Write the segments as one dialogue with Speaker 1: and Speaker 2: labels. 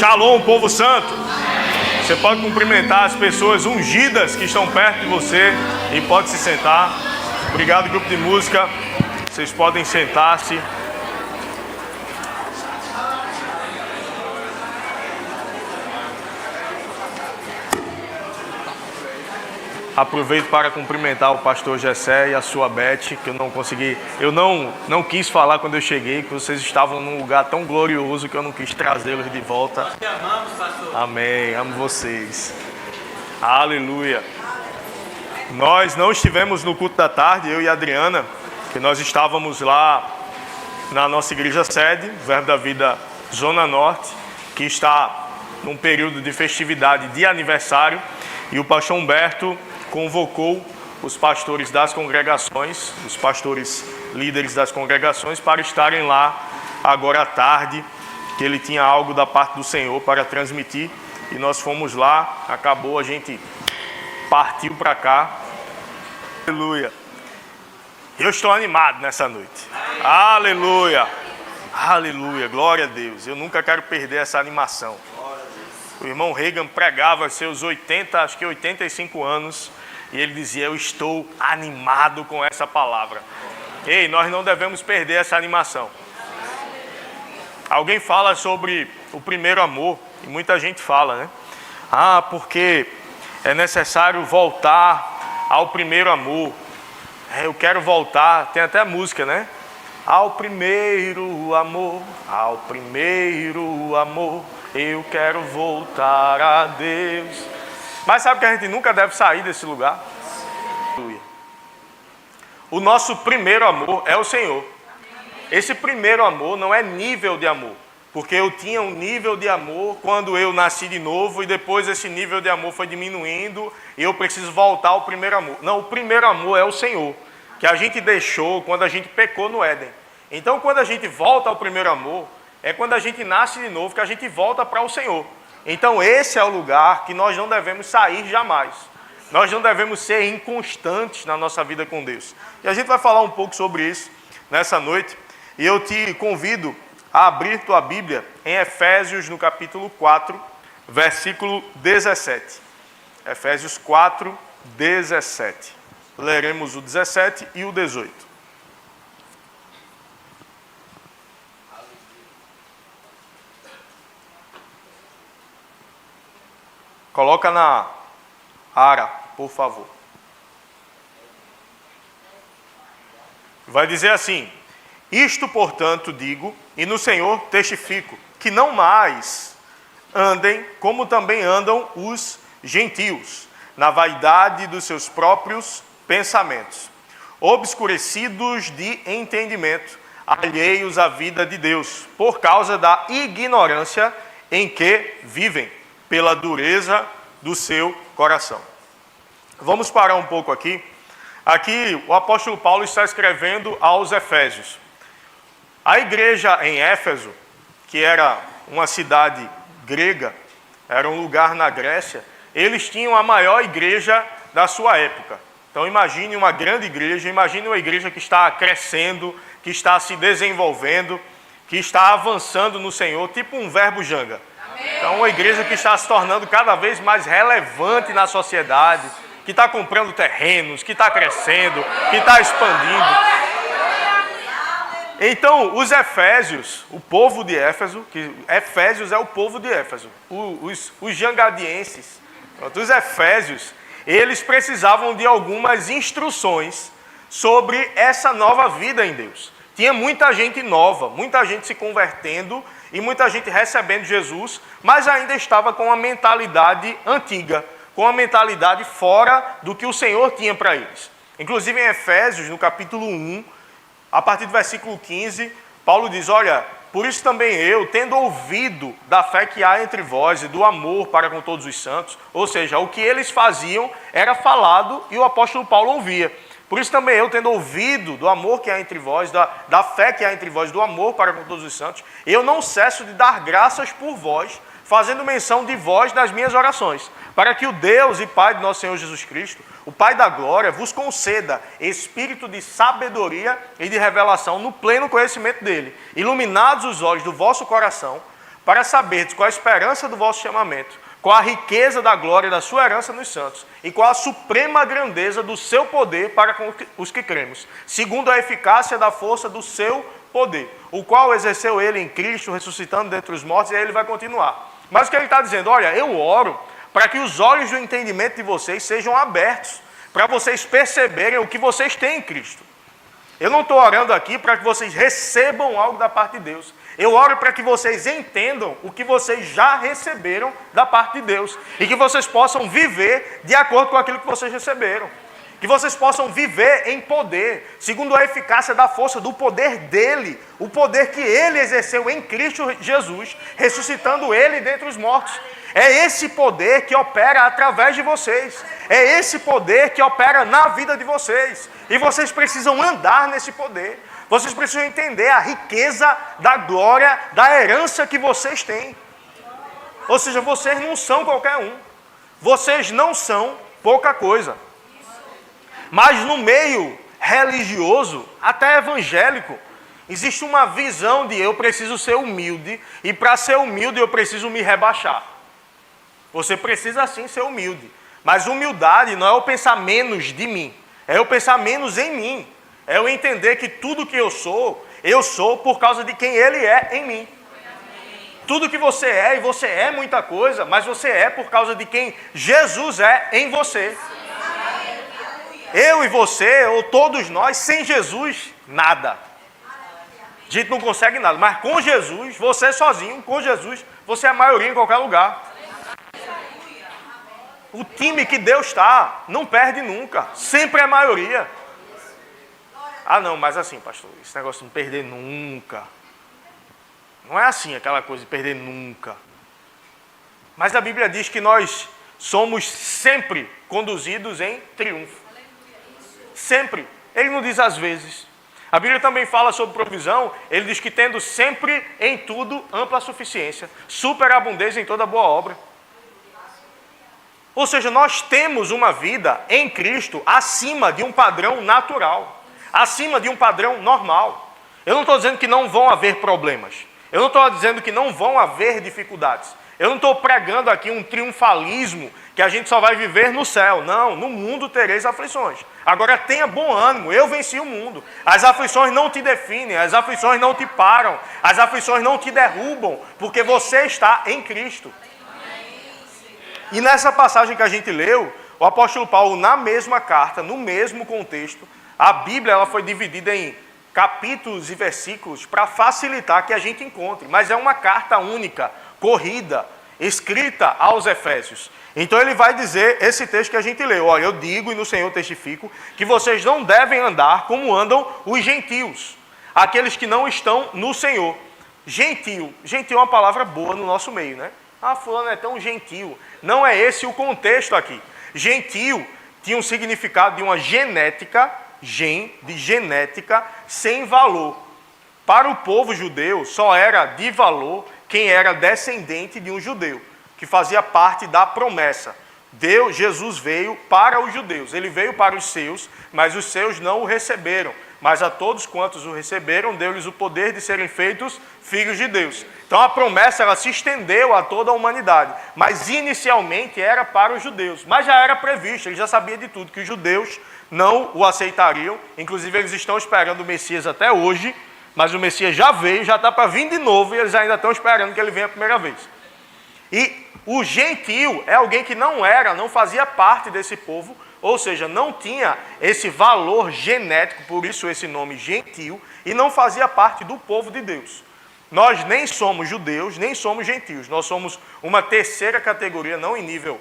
Speaker 1: Shalom, povo santo. Você pode cumprimentar as pessoas ungidas que estão perto de você e pode se sentar. Obrigado, grupo de música. Vocês podem sentar-se. Aproveito para cumprimentar o pastor Gessé e a sua Beth, que eu não quis falar quando eu cheguei, que vocês estavam num lugar tão glorioso que eu não quis trazê-los de volta.
Speaker 2: Nós te amamos, pastor.
Speaker 1: Amém, amo vocês. Aleluia. Nós não estivemos no culto da tarde, eu e a Adriana, que nós estávamos lá na nossa igreja sede, Verbo da Vida Zona Norte, que está num período de festividade de aniversário, e o pastor Humberto convocou os pastores das congregações, os pastores líderes das congregações, para estarem lá agora à tarde, que ele tinha algo da parte do Senhor para transmitir, e nós fomos lá, acabou, a gente partiu para cá. Aleluia. Eu estou animado nessa noite. Aleluia. Aleluia, glória a Deus. Eu nunca quero perder essa animação. O irmão Reagan pregava aos seus 85 anos, e ele dizia: eu estou animado com essa palavra. Ei, nós não devemos perder essa animação. Alguém fala sobre o primeiro amor, e muita gente fala, né? Porque é necessário voltar ao primeiro amor. Eu quero voltar, tem até música, né? Ao primeiro amor, eu quero voltar a Deus. Mas sabe que a gente nunca deve sair desse lugar? O nosso primeiro amor é o Senhor. Esse primeiro amor não é nível de amor, porque eu tinha um nível de amor quando eu nasci de novo, e depois esse nível de amor foi diminuindo, e eu preciso voltar ao primeiro amor. Não, o primeiro amor é o Senhor, que a gente deixou quando a gente pecou no Éden. Então, quando a gente volta ao primeiro amor, é quando a gente nasce de novo, que a gente volta para o Senhor. Então, esse é o lugar que nós não devemos sair jamais. Nós não devemos ser inconstantes na nossa vida com Deus. E a gente vai falar um pouco sobre isso nessa noite. E eu te convido a abrir tua Bíblia em Efésios, no capítulo 4, versículo 17. Efésios 4, 17. Leremos o 17 e o 18. Coloca na Ara, por favor. Vai dizer assim: isto, portanto, digo, e no Senhor testifico, que não mais andem como também andam os gentios, na vaidade dos seus próprios pensamentos, obscurecidos de entendimento, alheios à vida de Deus, por causa da ignorância em que vivem, pela dureza do seu coração. Vamos parar um pouco aqui. Aqui o apóstolo Paulo está escrevendo aos Efésios. A igreja em Éfeso, que era uma cidade grega, era um lugar na Grécia, eles tinham a maior igreja da sua época. Então imagine uma grande igreja, imagine uma igreja que está crescendo, que está se desenvolvendo, que está avançando no Senhor, tipo um verbo janga. Então, uma igreja que está se tornando cada vez mais relevante na sociedade, que está comprando terrenos, que está crescendo, que está expandindo. Então, os Efésios, o povo de Éfeso, que Efésios é o povo de Éfeso, os jangadienses, os Efésios, eles precisavam de algumas instruções sobre essa nova vida em Deus. Tinha muita gente nova, muita gente se convertendo e muita gente recebendo Jesus, mas ainda estava com a mentalidade antiga, com a mentalidade fora do que o Senhor tinha para eles. Inclusive em Efésios, no capítulo 1, a partir do versículo 15, Paulo diz: olha, por isso também eu, tendo ouvido da fé que há entre vós e do amor para com todos os santos, ou seja, o que eles faziam era falado e o apóstolo Paulo ouvia. Por isso também eu, tendo ouvido do amor que há entre vós, da fé que há entre vós, do amor para com todos os santos, eu não cesso de dar graças por vós, fazendo menção de vós nas minhas orações, para que o Deus e Pai de nosso Senhor Jesus Cristo, o Pai da glória, vos conceda espírito de sabedoria e de revelação no pleno conhecimento dele, iluminados os olhos do vosso coração, para saberdes qual a esperança do vosso chamamento, qual a riqueza da glória da sua herança nos santos, e qual a suprema grandeza do seu poder para com os que cremos, segundo a eficácia da força do seu poder, o qual exerceu ele em Cristo, ressuscitando dentre os mortos, e aí ele vai continuar. Mas o que ele está dizendo? Olha, eu oro para que os olhos do entendimento de vocês sejam abertos, para vocês perceberem o que vocês têm em Cristo. Eu não estou orando aqui para que vocês recebam algo da parte de Deus. Eu oro para que vocês entendam o que vocês já receberam da parte de Deus. E que vocês possam viver de acordo com aquilo que vocês receberam. Que vocês possam viver em poder, segundo a eficácia da força do poder dele. O poder que ele exerceu em Cristo Jesus, ressuscitando ele dentre os mortos. É esse poder que opera através de vocês. É esse poder que opera na vida de vocês. E vocês precisam andar nesse poder. Vocês precisam entender a riqueza da glória, da herança que vocês têm. Ou seja, vocês não são qualquer um. Vocês não são pouca coisa. Mas no meio religioso, até evangélico, existe uma visão de eu preciso ser humilde. E para ser humilde eu preciso me rebaixar. Você precisa sim ser humilde. Mas humildade não é eu pensar menos de mim. É eu pensar menos em mim. É eu entender que tudo que eu sou por causa de quem Ele é em mim. Tudo que você é, e você é muita coisa, mas você é por causa de quem Jesus é em você. Eu e você, ou todos nós, sem Jesus, nada. A gente não consegue nada, mas com Jesus, você sozinho, com Jesus, você é a maioria em qualquer lugar. O time que Deus está, não perde nunca, sempre é a maioria. Ah não, mas assim, pastor, esse negócio de não perder nunca. Não é assim, aquela coisa de perder nunca. Mas a Bíblia diz que nós somos sempre conduzidos em triunfo. Sempre. Ele não diz às vezes. A Bíblia também fala sobre provisão. Ele diz que tendo sempre em tudo ampla suficiência, superabundância em toda boa obra. Ou seja, nós temos uma vida em Cristo acima de um padrão natural. Acima de um padrão normal. Eu não estou dizendo que não vão haver problemas. Eu não estou dizendo que não vão haver dificuldades. Eu não estou pregando aqui um triunfalismo que a gente só vai viver no céu. Não, no mundo tereis aflições. Agora tenha bom ânimo, eu venci o mundo. As aflições não te definem, as aflições não te param, as aflições não te derrubam, porque você está em Cristo. E nessa passagem que a gente leu, o apóstolo Paulo, na mesma carta, no mesmo contexto, a Bíblia ela foi dividida em capítulos e versículos para facilitar que a gente encontre. Mas é uma carta única, corrida, escrita aos Efésios. Então ele vai dizer esse texto que a gente leu. Olha, eu digo e no Senhor testifico que vocês não devem andar como andam os gentios. Aqueles que não estão no Senhor. Gentil. Gentil é uma palavra boa no nosso meio, né? Ah, fulano é tão gentil. Não é esse o contexto aqui. Gentil tinha um significado de uma genética, de genética sem valor. Para o povo judeu, só era de valor quem era descendente de um judeu, que fazia parte da promessa. Jesus veio para os judeus, ele veio para os seus, mas os seus não o receberam. Mas a todos quantos o receberam, deu-lhes o poder de serem feitos filhos de Deus. Então a promessa ela se estendeu a toda a humanidade, mas inicialmente era para os judeus. Mas já era previsto, ele já sabia de tudo, que os judeus não o aceitariam. Inclusive eles estão esperando o Messias até hoje, mas o Messias já veio, já está para vir de novo, e eles ainda estão esperando que ele venha a primeira vez. E o gentil é alguém que não fazia parte desse povo, ou seja, não tinha esse valor genético, por isso esse nome gentil, e não fazia parte do povo de Deus. Nós nem somos judeus, nem somos gentios. Nós somos uma terceira categoria, não em nível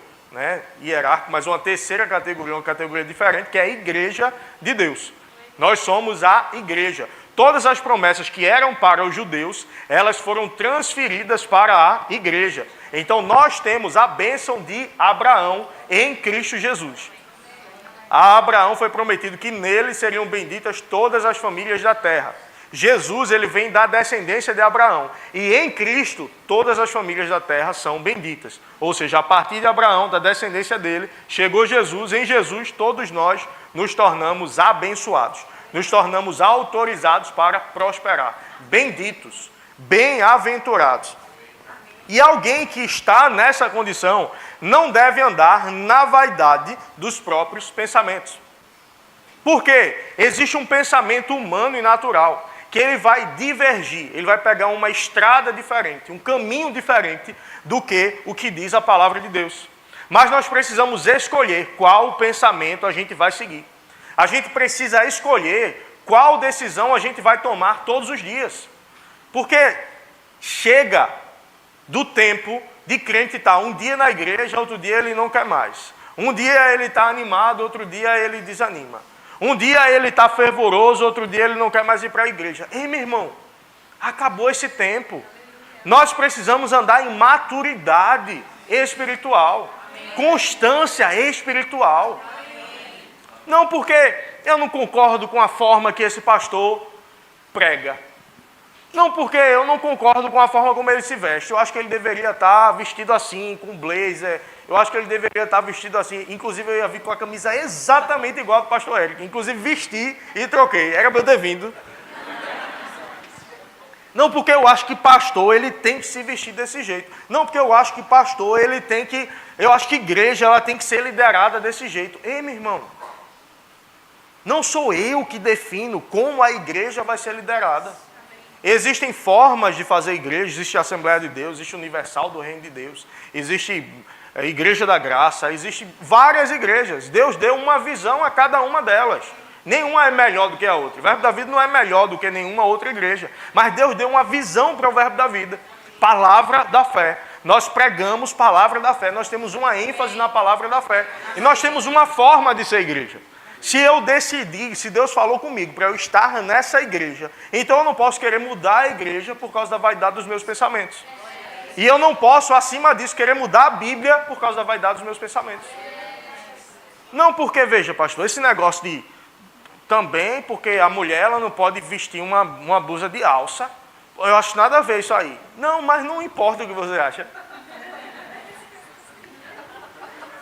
Speaker 1: hierárquico, mas uma terceira categoria, uma categoria diferente, que é a igreja de Deus. Nós somos a igreja. Todas as promessas que eram para os judeus, elas foram transferidas para a igreja. Então nós temos a bênção de Abraão em Cristo Jesus. A Abraão foi prometido que nele seriam benditas todas as famílias da terra. Jesus, ele vem da descendência de Abraão. E em Cristo, todas as famílias da terra são benditas. Ou seja, a partir de Abraão, da descendência dele, chegou Jesus. Em Jesus, todos nós nos tornamos abençoados. Nos tornamos autorizados para prosperar. Benditos, bem-aventurados. E alguém que está nessa condição não deve andar na vaidade dos próprios pensamentos. Porque existe um pensamento humano e natural que ele vai divergir, ele vai pegar uma estrada diferente, um caminho diferente do que o que diz a palavra de Deus. Mas nós precisamos escolher qual pensamento a gente vai seguir. A gente precisa escolher qual decisão a gente vai tomar todos os dias. Porque chega do tempo de crente estar um dia na igreja, outro dia ele não quer mais. Um dia ele está animado, outro dia ele desanima. Um dia ele está fervoroso, outro dia ele não quer mais ir para a igreja. Ei, meu irmão, acabou esse tempo. Nós precisamos andar em maturidade espiritual, constância espiritual. Não porque eu não concordo com a forma que esse pastor prega. Não porque eu não concordo com a forma como ele se veste. Eu acho que ele deveria estar vestido assim, com blazer. Eu acho que ele deveria estar vestido assim. Inclusive, eu ia vir com a camisa exatamente igual a do pastor Érico. Inclusive, vesti e troquei. Era meu devido. Não porque eu acho que pastor, ele tem que se vestir desse jeito. Não porque eu acho que pastor, ele tem que... Eu acho que igreja, ela tem que ser liderada desse jeito. Ei, meu irmão. Não sou eu que defino como a igreja vai ser liderada. Existem formas de fazer igreja, existe a Assembleia de Deus, existe Universal do Reino de Deus, existe a Igreja da Graça, existe várias igrejas. Deus deu uma visão a cada uma delas. Nenhuma é melhor do que a outra. O Verbo da Vida não é melhor do que nenhuma outra igreja, mas Deus deu uma visão para o Verbo da Vida. Palavra da fé. Nós pregamos palavra da fé, nós temos uma ênfase na palavra da fé. E nós temos uma forma de ser igreja. Se eu decidir, se Deus falou comigo para eu estar nessa igreja, então eu não posso querer mudar a igreja por causa da vaidade dos meus pensamentos. E eu não posso, acima disso, querer mudar a Bíblia por causa da vaidade dos meus pensamentos. Não porque, veja, pastor, esse negócio de... Também porque a mulher ela não pode vestir uma blusa de alça. Eu acho nada a ver isso aí. Não, mas não importa o que você acha.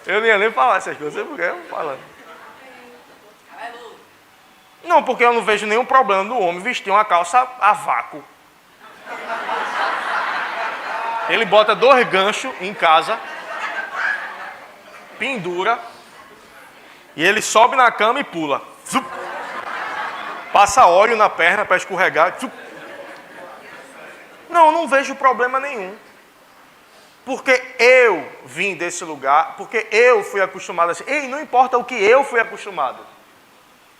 Speaker 1: Eu não ia nem falar essas coisas, porque eu falando. Não, porque eu não vejo nenhum problema do homem vestir uma calça a vácuo. Ele bota 2 ganchos em casa, pendura, e ele sobe na cama e pula. Zup. Passa óleo na perna para escorregar. Zup. Não, não vejo problema nenhum. Porque eu vim desse lugar, porque eu fui acostumado assim. Ei, não importa o que eu fui acostumado.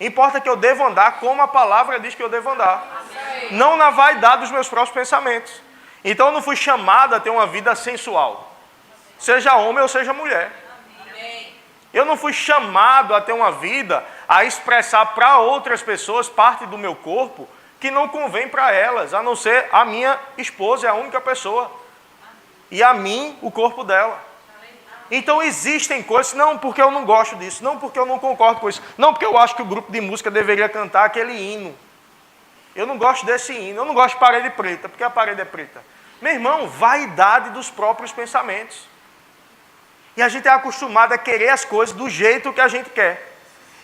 Speaker 1: Importa que eu devo andar como a palavra diz que eu devo andar. Não na vaidade dos meus próprios pensamentos. Então eu não fui chamado a ter uma vida sensual. Seja homem ou seja mulher. Eu não fui chamado a ter uma vida a expressar para outras pessoas parte do meu corpo que não convém para elas, a não ser a minha esposa, é a única pessoa. E a mim, o corpo dela. Então existem coisas, não porque eu não gosto disso, não porque eu não concordo com isso, não porque eu acho que o grupo de música deveria cantar aquele hino. Eu não gosto desse hino, eu não gosto de parede preta, porque a parede é preta. Meu irmão, vaidade dos próprios pensamentos. E a gente é acostumado a querer as coisas do jeito que a gente quer.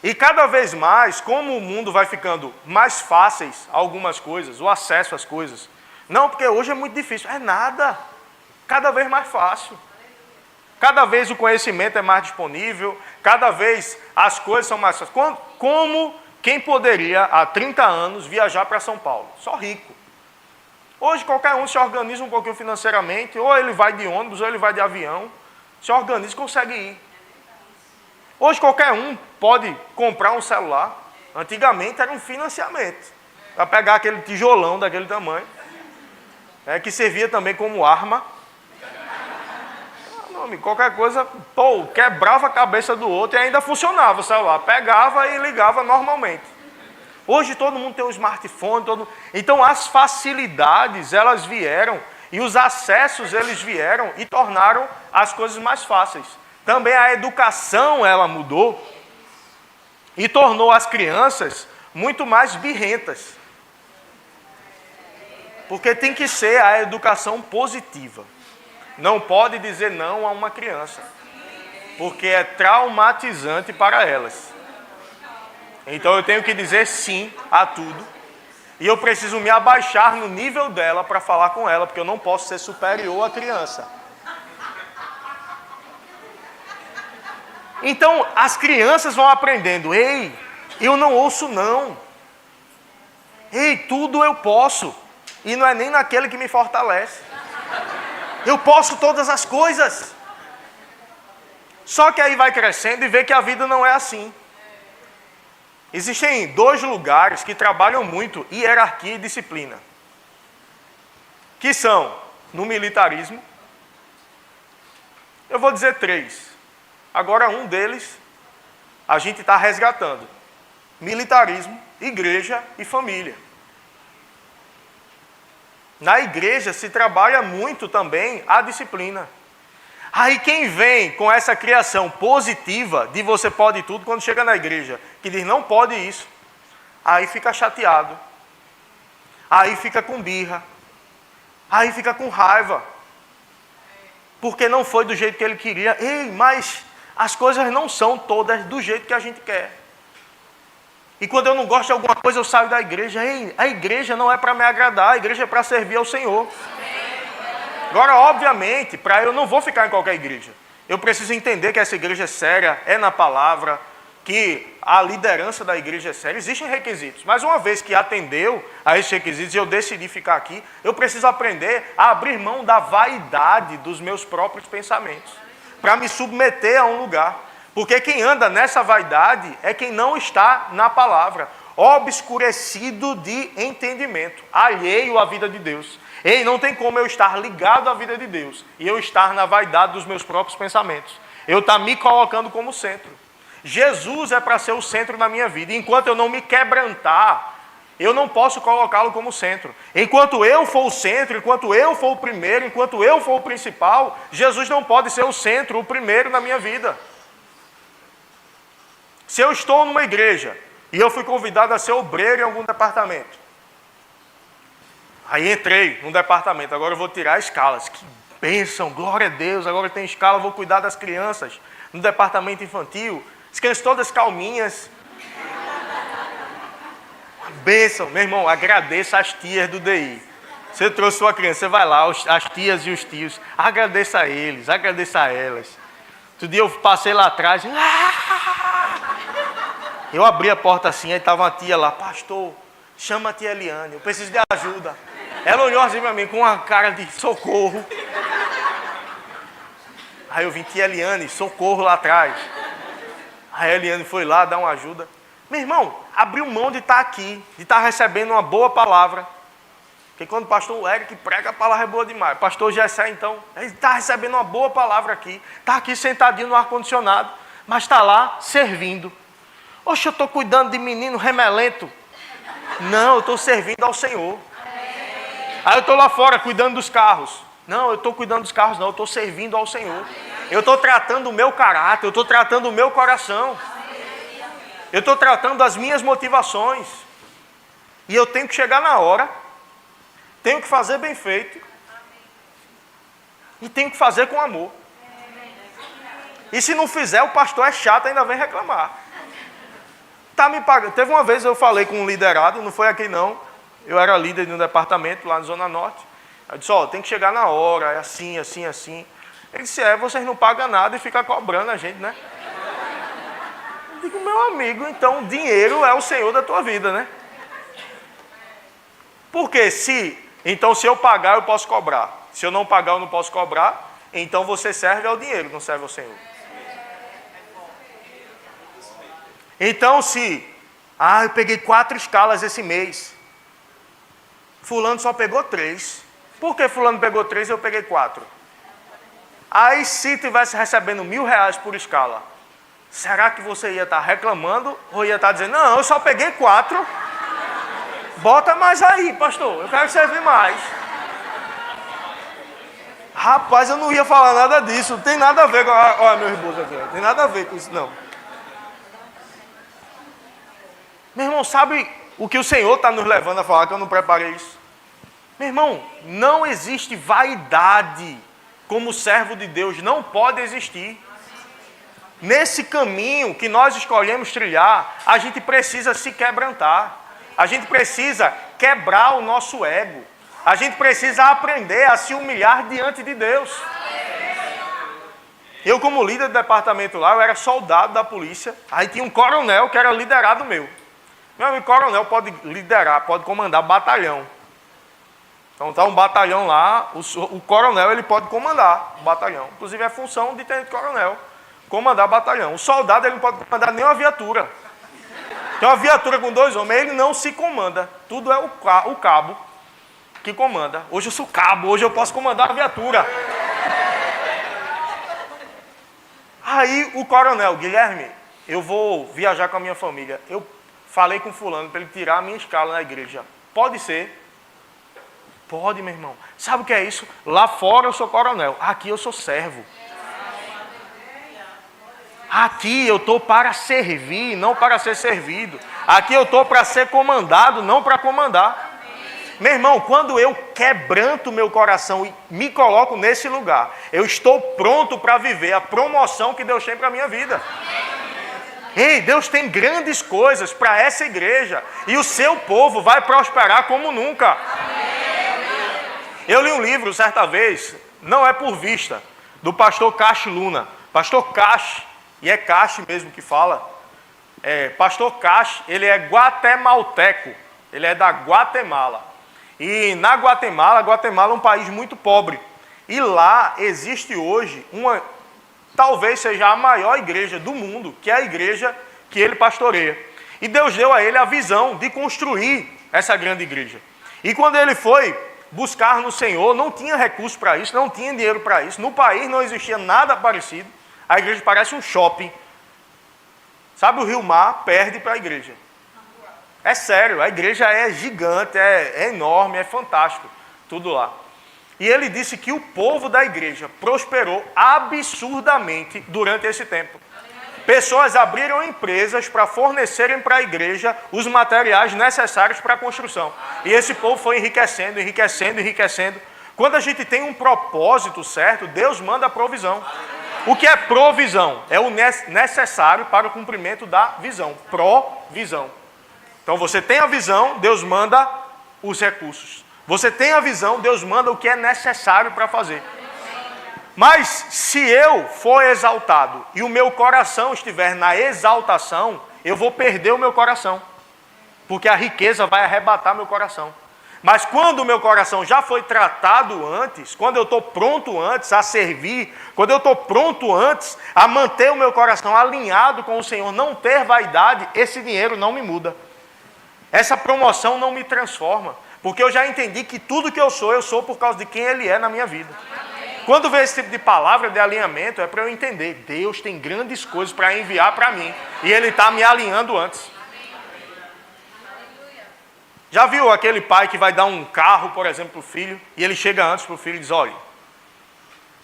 Speaker 1: E cada vez mais, como o mundo vai ficando mais fáceis, algumas coisas, o acesso às coisas. Não, porque hoje é muito difícil. É nada. Cada vez mais fácil. Cada vez o conhecimento é mais disponível, cada vez as coisas são mais fáceis. Como quem poderia, há 30 anos, viajar para São Paulo? Só rico. Hoje qualquer um se organiza um pouquinho financeiramente, ou ele vai de ônibus, ou ele vai de avião, se organiza e consegue ir. Hoje qualquer um pode comprar um celular. Antigamente era um financiamento, para pegar aquele tijolão daquele tamanho, que servia também como arma. Qualquer coisa, quebrava a cabeça do outro e ainda funcionava o celular. Pegava e ligava normalmente. Hoje todo mundo tem um smartphone. Então as facilidades, elas vieram e os acessos, eles vieram e tornaram as coisas mais fáceis. Também a educação, ela mudou e tornou as crianças muito mais birrentas. Porque tem que ser a educação positiva. Não pode dizer não a uma criança, porque é traumatizante para elas. Então eu tenho que dizer sim a tudo. E eu preciso me abaixar no nível dela para falar com ela, porque eu não posso ser superior à criança. Então, as crianças vão aprendendo, ei, eu não ouço não. Ei, tudo eu posso. E não é nem naquele que me fortalece. Eu posso todas as coisas. Só que aí vai crescendo e vê que a vida não é assim. Existem 2 lugares que trabalham muito hierarquia e disciplina. Que são no militarismo. Eu vou dizer 3. Agora um deles a gente está resgatando. Militarismo, igreja e família. Na igreja se trabalha muito também a disciplina. Aí quem vem com essa criação positiva de você pode tudo, quando chega na igreja, que diz não pode isso, aí fica chateado, aí fica com birra, aí fica com raiva, porque não foi do jeito que ele queria. Ei, mas as coisas não são todas do jeito que a gente quer. E quando eu não gosto de alguma coisa, eu saio da igreja. Ei, a igreja não é para me agradar, a igreja é para servir ao Senhor. Agora, obviamente, eu não vou ficar em qualquer igreja. Eu preciso entender que essa igreja é séria, é na palavra, que a liderança da igreja é séria. Existem requisitos, mas uma vez que atendeu a esses requisitos e eu decidi ficar aqui, eu preciso aprender a abrir mão da vaidade dos meus próprios pensamentos, para me submeter a um lugar. Porque quem anda nessa vaidade é quem não está na palavra, obscurecido de entendimento, alheio à vida de Deus. Ei, não tem como eu estar ligado à vida de Deus e eu estar na vaidade dos meus próprios pensamentos. Eu estou me colocando como centro. Jesus é para ser o centro da minha vida. Enquanto eu não me quebrantar, eu não posso colocá-lo como centro. Enquanto eu for o centro, enquanto eu for o primeiro, enquanto eu for o principal, Jesus não pode ser o centro, o primeiro na minha vida. Se eu estou numa igreja e eu fui convidado a ser obreiro em algum departamento, aí entrei num departamento, agora eu vou tirar escalas. Que bênção, glória a Deus, agora tem escala, vou cuidar das crianças no departamento infantil. As crianças todas calminhas. Uma bênção, meu irmão, agradeça as tias do DI. Você trouxe sua criança, você vai lá, as tias e os tios, agradeça a eles, agradeça a elas. Outro dia eu passei lá atrás, eu abri a porta assim, aí estava uma tia lá, pastor, chama a tia Eliane, eu preciso de ajuda. Ela olhou assim para mim com uma cara de socorro. Aí eu vim, tia Eliane, socorro lá atrás. Aí a Eliane foi lá dar uma ajuda. Meu irmão, abriu mão de estar aqui, de estar recebendo uma boa palavra. Porque quando o pastor Eric prega, a palavra é boa demais. O pastor Gessé, então, ele está recebendo uma boa palavra aqui. Está aqui sentadinho no ar-condicionado, mas está lá servindo. Oxe, eu estou cuidando de menino remelento. Não, eu estou servindo ao Senhor. Aí eu estou lá fora cuidando dos carros. Não, eu estou cuidando dos carros não, eu estou servindo ao Senhor. Eu estou tratando o meu caráter, eu estou tratando o meu coração. Eu estou tratando as minhas motivações. E eu tenho que chegar na hora, tenho que fazer bem feito. E tenho que fazer com amor. E se não fizer, o pastor é chato, ainda vem reclamar. Tá me pagando. Teve uma vez eu falei com um liderado, não foi aqui não. Eu era líder de um departamento lá na Zona Norte. Eu disse, tem que chegar na hora, é assim, assim, assim. Ele disse, vocês não pagam nada e ficam cobrando a gente, né? Eu digo, meu amigo, então o dinheiro é o Senhor da tua vida, né? Porque se eu pagar, eu posso cobrar. Se eu não pagar, eu não posso cobrar. Então você serve ao dinheiro, não serve ao Senhor. Então eu peguei 4 escalas esse mês. Fulano só pegou 3. Por que fulano pegou 3 e eu peguei 4? Aí se tivesse recebendo R$1.000 por escala, será que você ia estar reclamando ou ia estar dizendo, não, eu só peguei 4, bota mais aí, pastor, eu quero servir mais. Rapaz, eu não ia falar nada disso, não tem nada a ver com... Olha meu esposo aqui, não tem nada a ver com isso não. Meu irmão, sabe o que o Senhor está nos levando a falar, que eu não preparei isso? Meu irmão, não existe vaidade como servo de Deus, não pode existir. Nesse caminho que nós escolhemos trilhar, a gente precisa se quebrantar. A gente precisa quebrar o nosso ego. A gente precisa aprender a se humilhar diante de Deus. Eu, como líder do departamento lá, eu era soldado da polícia. Aí tinha um coronel que era liderado meu. Meu amigo, coronel pode liderar, pode comandar batalhão. Então está um batalhão lá, o coronel ele pode comandar o batalhão. Inclusive é função de tenente-coronel, comandar batalhão. O soldado ele não pode comandar nem uma viatura. Tem uma viatura com 2 homens, ele não se comanda. Tudo é o cabo que comanda. Hoje eu sou cabo, hoje eu posso comandar a viatura. Aí o coronel, Guilherme, eu vou viajar com a minha família. Eu falei com fulano para ele tirar a minha escala na igreja. Pode ser? Pode, meu irmão. Sabe o que é isso? Lá fora eu sou coronel, aqui eu sou servo. Aqui eu estou para servir, não para ser servido. Aqui eu estou para ser comandado, não para comandar. Meu irmão, quando eu quebranto meu coração e me coloco nesse lugar, eu estou pronto para viver a promoção que Deus tem para a minha vida. Ei, Deus tem grandes coisas para essa igreja e o seu povo vai prosperar como nunca. Eu li um livro certa vez, não é por vista, do pastor Cash Luna. Pastor Cash, e é Cash mesmo que fala. Pastor Cash, ele é guatemalteco, ele é da Guatemala. E na Guatemala é um país muito pobre. E lá existe hoje talvez seja a maior igreja do mundo, que é a igreja que ele pastoreia. E Deus deu a ele a visão de construir essa grande igreja. E quando ele foi buscar no Senhor, não tinha recurso para isso, não tinha dinheiro para isso. No país não existia nada parecido. A igreja parece um shopping. Sabe, o Rio Mar perde para a igreja. É sério, a igreja é gigante, é enorme, é fantástico, tudo lá. E ele disse que o povo da igreja prosperou absurdamente durante esse tempo. Pessoas abriram empresas para fornecerem para a igreja os materiais necessários para a construção. E esse povo foi enriquecendo, enriquecendo, enriquecendo. Quando a gente tem um propósito certo, Deus manda a provisão. O que é provisão? É o necessário para o cumprimento da visão. Provisão. Então você tem a visão, Deus manda os recursos. Você tem a visão, Deus manda o que é necessário para fazer. Mas se eu for exaltado e o meu coração estiver na exaltação, eu vou perder o meu coração. Porque a riqueza vai arrebatar meu coração. Mas quando o meu coração já foi tratado antes, quando eu estou pronto antes a servir, quando eu estou pronto antes a manter o meu coração alinhado com o Senhor, não ter vaidade, esse dinheiro não me muda. Essa promoção não me transforma, porque eu já entendi que tudo que eu sou por causa de quem Ele é na minha vida. Quando vem esse tipo de palavra de alinhamento, é para eu entender, Deus tem grandes coisas para enviar para mim, e Ele está me alinhando antes. Já viu aquele pai que vai dar um carro, por exemplo, para o filho, e ele chega antes para o filho e diz, olha,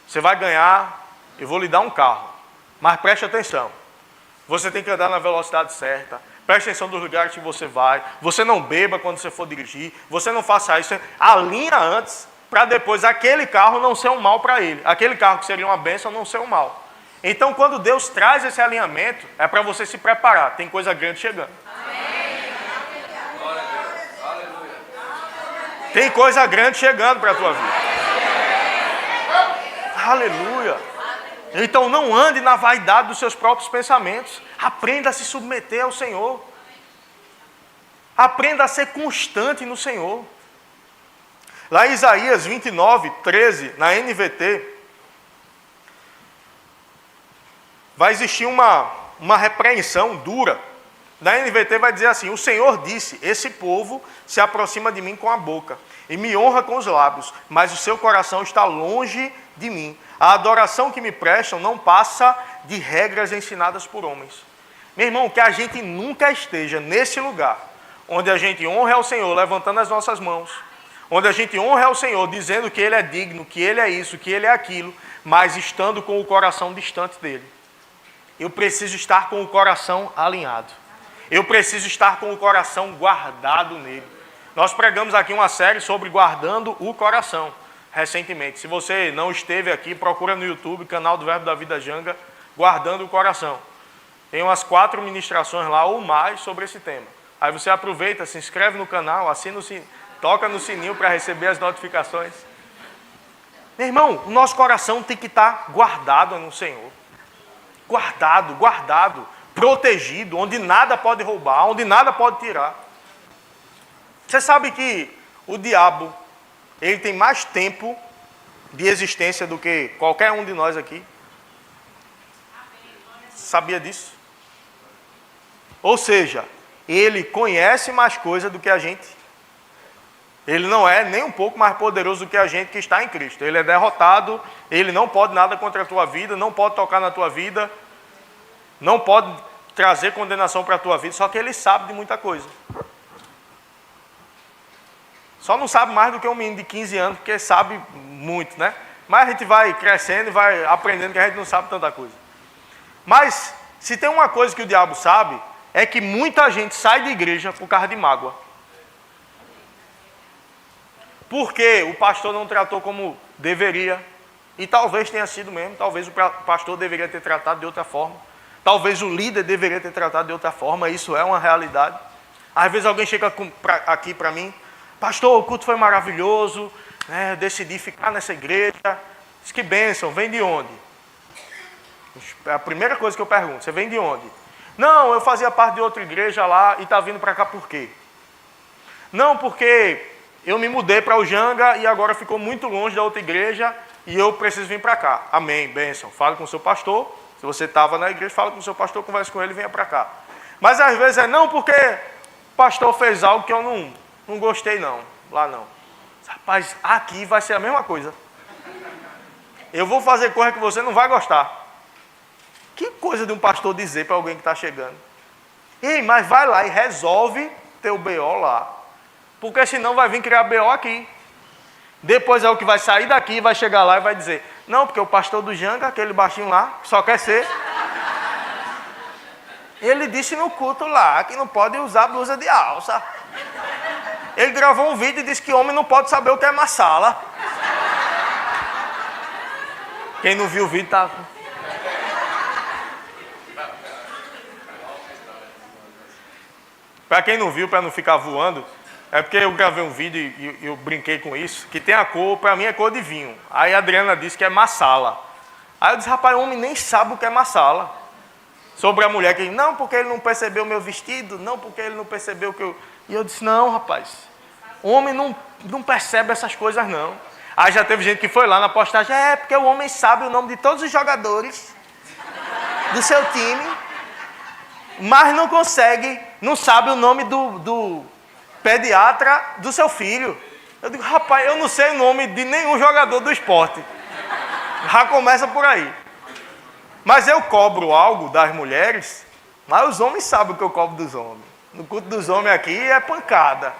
Speaker 1: você vai ganhar, eu vou lhe dar um carro, mas preste atenção, você tem que andar na velocidade certa, preste atenção dos lugares que você vai, você não beba quando você for dirigir, você não faça isso, alinha antes, para depois aquele carro não ser um mal para ele, aquele carro que seria uma bênção não ser um mal. Então quando Deus traz esse alinhamento, é para você se preparar, tem coisa grande chegando. Tem coisa grande chegando para a tua vida. Aleluia. Então não ande na vaidade dos seus próprios pensamentos. Aprenda a se submeter ao Senhor. Aprenda a ser constante no Senhor. Lá em Isaías 29, 13, na NVT, vai existir uma repreensão dura. Na NVT vai dizer assim, o Senhor disse, esse povo se aproxima de mim com a boca e me honra com os lábios, mas o seu coração está longe de mim. A adoração que me prestam não passa de regras ensinadas por homens. Meu irmão, que a gente nunca esteja nesse lugar, onde a gente honra ao Senhor levantando as nossas mãos, onde a gente honra ao Senhor dizendo que Ele é digno, que Ele é isso, que Ele é aquilo, mas estando com o coração distante dEle. Eu preciso estar com o coração alinhado. Eu preciso estar com o coração guardado nele. Nós pregamos aqui uma série sobre guardando o coração, recentemente. Se você não esteve aqui, procura no YouTube, canal do Verbo da Vida Janga, guardando o coração. Tem umas 4 ministrações lá ou mais sobre esse tema. Aí você aproveita, se inscreve no canal, assina o sininho, toca no sininho para receber as notificações. Meu irmão, o nosso coração tem que estar guardado no Senhor. Guardado, guardado, protegido, onde nada pode roubar, onde nada pode tirar. Você sabe que o diabo, ele tem mais tempo de existência do que qualquer um de nós aqui? Sabia disso? Ou seja, ele conhece mais coisa do que a gente. Ele não é nem um pouco mais poderoso do que a gente que está em Cristo. Ele é derrotado, ele não pode nada contra a tua vida, não pode tocar na tua vida, não pode trazer condenação para a tua vida, só que ele sabe de muita coisa. Só não sabe mais do que um menino de 15 anos, porque sabe muito, né? Mas a gente vai crescendo e vai aprendendo que a gente não sabe tanta coisa. Mas, se tem uma coisa que o diabo sabe, é que muita gente sai de igreja por causa de mágoa. Porque o pastor não tratou como deveria. E talvez tenha sido mesmo. Talvez o pastor deveria ter tratado de outra forma. Talvez o líder deveria ter tratado de outra forma. Isso é uma realidade. Às vezes alguém chega aqui para mim. Pastor, o culto foi maravilhoso. Né? Eu decidi ficar nessa igreja. Diz que bênção. Vem de onde? É a primeira coisa que eu pergunto. Você vem de onde? Não, eu fazia parte de outra igreja lá e está vindo para cá por quê? Não, porque eu me mudei para o Janga e agora ficou muito longe da outra igreja e eu preciso vir para cá. Amém, bênção. Fale com o seu pastor. Se você estava na igreja, fale com o seu pastor, converse com ele e venha para cá. Mas às vezes é não porque o pastor fez algo que eu não gostei não. Lá não. Rapaz, aqui vai ser a mesma coisa. Eu vou fazer coisa que você não vai gostar. Que coisa de um pastor dizer para alguém que está chegando. Ei, mas vai lá e resolve teu BO lá. Porque senão vai vir criar BO aqui. Depois é o que vai sair daqui, vai chegar lá e vai dizer, não, porque o pastor do Janga, aquele baixinho lá, só quer ser. Ele disse no culto lá que não pode usar blusa de alça. Ele gravou um vídeo e disse que homem não pode saber o que é massala. Quem não viu o vídeo tá... Para quem não viu, para não ficar voando, é porque eu gravei um vídeo e eu brinquei com isso, que tem a cor, para mim é cor de vinho. Aí a Adriana disse que é massala. Aí eu disse, rapaz, o homem nem sabe o que é massala. Sobre a mulher que, não, porque ele não percebeu o meu vestido, não, porque ele não percebeu que eu... E eu disse, não, rapaz, o homem não percebe essas coisas, não. Aí já teve gente que foi lá na postagem, é porque o homem sabe o nome de todos os jogadores do seu time, mas não consegue, não sabe o nome do pediatra do seu filho. Eu digo, rapaz, eu não sei o nome de nenhum jogador do esporte. Já começa por aí. Mas eu cobro algo das mulheres, mas os homens sabem o que eu cobro dos homens. No culto dos homens aqui é pancada.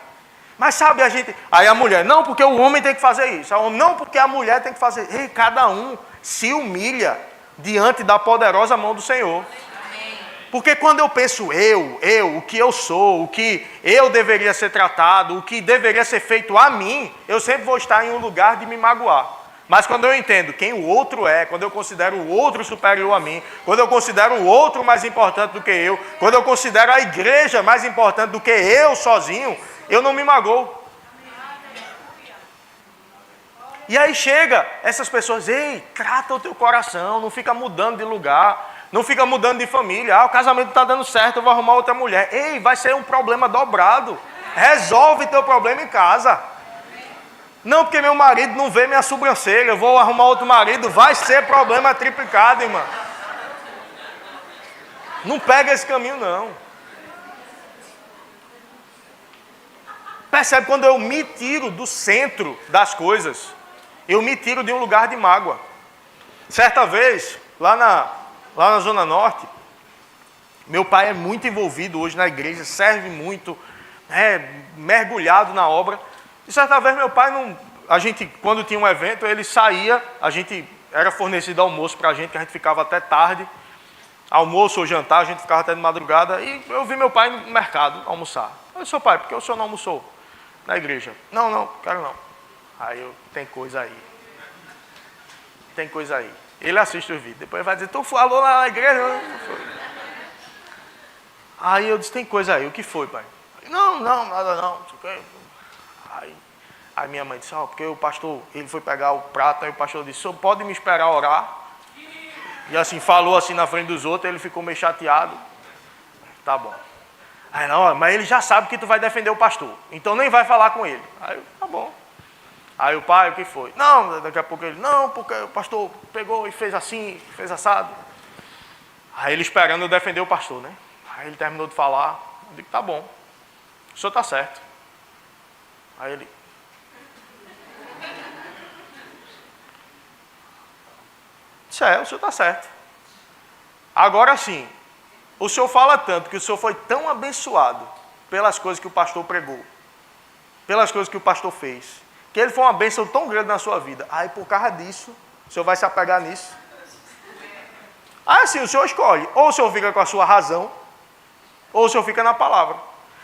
Speaker 1: Mas sabe, a gente... Aí a mulher, não, porque o homem tem que fazer isso. Não, porque a mulher tem que fazer... Ei, cada um se humilha diante da poderosa mão do Senhor. Porque quando eu penso o que eu sou, o que eu deveria ser tratado, o que deveria ser feito a mim, eu sempre vou estar em um lugar de me magoar. Mas quando eu entendo quem o outro é, quando eu considero o outro superior a mim, quando eu considero o outro mais importante do que eu, quando eu considero a igreja mais importante do que eu sozinho, eu não me magoo. E aí chega essas pessoas, ei, trata o teu coração, não fica mudando de lugar. Não fica mudando de família. Ah, o casamento está dando certo, eu vou arrumar outra mulher. Ei, vai ser um problema dobrado. Resolve teu problema em casa. Não, porque meu marido não vê minha sobrancelha, eu vou arrumar outro marido. Vai ser problema triplicado, irmão. Não pega esse caminho, não. Percebe, quando eu me tiro do centro das coisas, eu me tiro de um lugar de mágoa. Certa vez, lá na Zona Norte, meu pai é muito envolvido hoje na igreja, serve muito, mergulhado na obra. E certa vez meu pai, quando tinha um evento, ele saía, era fornecido almoço para a gente, que a gente ficava até tarde, almoço ou jantar, a gente ficava até de madrugada, e eu vi meu pai no mercado almoçar. Eu disse, seu pai, por que o senhor não almoçou na igreja? Não, quero não. Aí tem coisa aí. Tem coisa aí. Ele assiste os vídeos. Depois vai dizer, tu falou lá na igreja? Não foi. Aí eu disse, tem coisa aí. O que foi, pai? Não, nada não. Não sei o quê. Aí minha mãe disse, porque o pastor, ele foi pegar o prato, aí o pastor disse, senhor pode me esperar orar? E assim, falou assim na frente dos outros, ele ficou meio chateado. Tá bom. Aí não, mas ele já sabe que tu vai defender o pastor, então nem vai falar com ele. Aí eu, tá bom. Aí o pai, o que foi? Não, daqui a pouco ele, não, porque o pastor pegou e fez assim, fez assado. Aí ele esperando eu defender o pastor, né? Aí ele terminou de falar, eu digo, tá bom, o senhor tá certo. Aí ele... disse, o senhor está certo. Agora sim, o senhor fala tanto que o senhor foi tão abençoado pelas coisas que o pastor pregou, pelas coisas que o pastor fez, que ele foi uma bênção tão grande na sua vida. Aí por causa disso, o senhor vai se apegar nisso. Aí assim, o senhor escolhe, ou o senhor fica com a sua razão, ou o senhor fica na palavra.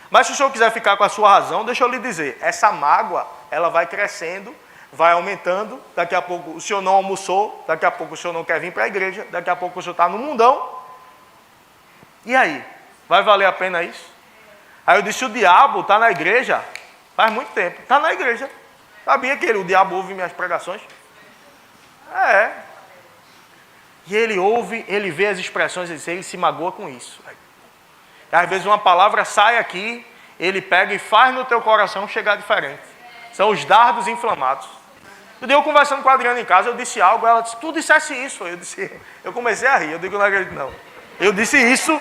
Speaker 1: Mas se o senhor quiser ficar com a sua razão, deixa eu lhe dizer, essa mágoa, ela vai crescendo, vai aumentando, daqui a pouco o senhor não almoçou, daqui a pouco o senhor não quer vir para a igreja, daqui a pouco o senhor está no mundão. E aí? Vai valer a pena isso? Aí eu disse, o diabo está na igreja faz muito tempo, está na igreja. Sabia que o diabo ouve minhas pregações? E ele ouve, ele vê as expressões, ele se magoa com isso. Às vezes uma palavra sai aqui, ele pega e faz no teu coração chegar diferente. São os dardos inflamados. Um dia eu conversando com a Adriana em casa, eu disse algo, ela disse, tu dissesse isso. Eu comecei a rir, eu digo, não acredito não. Eu disse isso?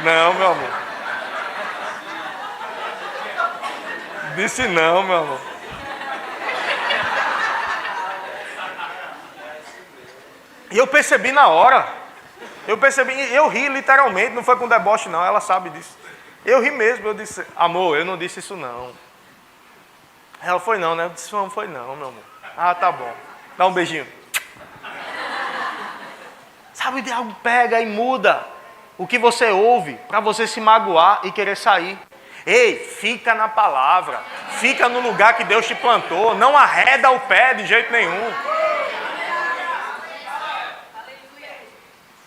Speaker 1: Não, meu amor. Disse não, meu amor. E eu percebi na hora. Eu ri literalmente, não foi com deboche não, ela sabe disso. Eu ri mesmo, eu disse, amor, eu não disse isso não. Ela foi não, né? Eu disse, não foi não, meu amor. Ah, tá bom. Dá um beijinho. Sabe, o diabo pega e muda o que você ouve para você se magoar e querer sair. Ei, fica na palavra. Fica no lugar que Deus te plantou. Não arreda o pé de jeito nenhum.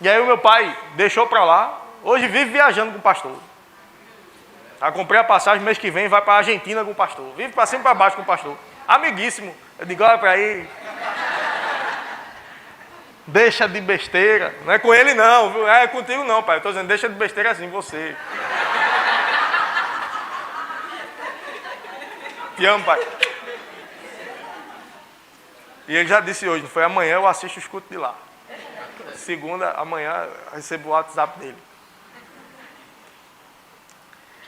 Speaker 1: E aí o meu pai deixou para lá. Hoje vive viajando com o pastor. Eu comprei a passagem, mês que vem vai para a Argentina com o pastor. Vive para cima e para baixo com o pastor. Amiguíssimo. Eu digo, olha para aí. Deixa de besteira. Não é com ele não, viu? É contigo não, pai. Eu estou dizendo, deixa de besteira assim, você. Te amo, pai. E ele já disse hoje, não foi amanhã eu assisto o escuto de lá. Segunda, amanhã eu recebo o WhatsApp dele.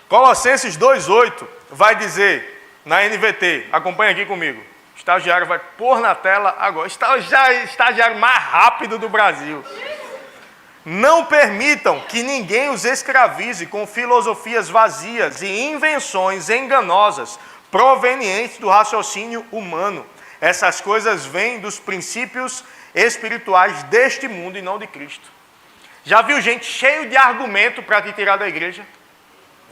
Speaker 1: Colossenses 2,8 vai dizer, na NVT, acompanha aqui comigo. O estagiário vai pôr na tela agora. Estagiário mais rápido do Brasil. Não permitam que ninguém os escravize com filosofias vazias e invenções enganosas provenientes do raciocínio humano. Essas coisas vêm dos princípios espirituais deste mundo e não de Cristo. Já viu gente cheio de argumento para te tirar da igreja?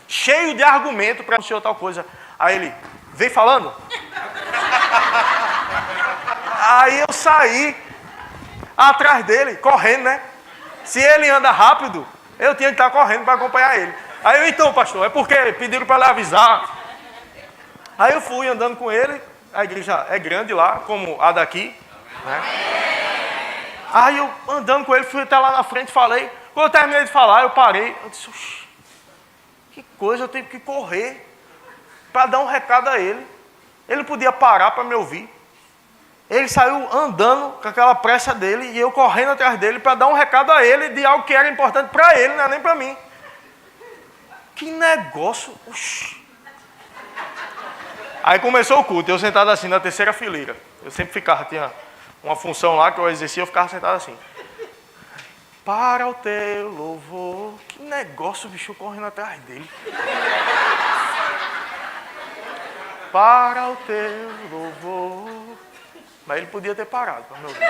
Speaker 1: Cheio de argumento para anunciar tal coisa. Aí ele, vem falando. Aí eu saí atrás dele, correndo, né? Se ele anda rápido, eu tinha que estar correndo para acompanhar ele. Aí eu, então, pastor, é porque pediram para ele avisar. Aí eu fui andando com ele, a igreja é grande lá, como a daqui, né? Aí eu andando com ele, fui até lá na frente, falei. Quando eu terminei de falar, eu parei. Eu disse, oxi, que coisa, eu tenho que correr para dar um recado a ele. Ele podia parar para me ouvir. Ele saiu andando com aquela pressa dele e eu correndo atrás dele para dar um recado a ele de algo que era importante para ele, não é nem para mim. Que negócio, oxi. Aí começou o culto, eu sentado assim na terceira fileira. Eu sempre ficava, tinha uma função lá que eu exercia, eu ficava sentado assim. Para o teu louvor. Que negócio, bicho, correndo atrás dele. Para o teu louvor. Mas ele podia ter parado para me ouvir.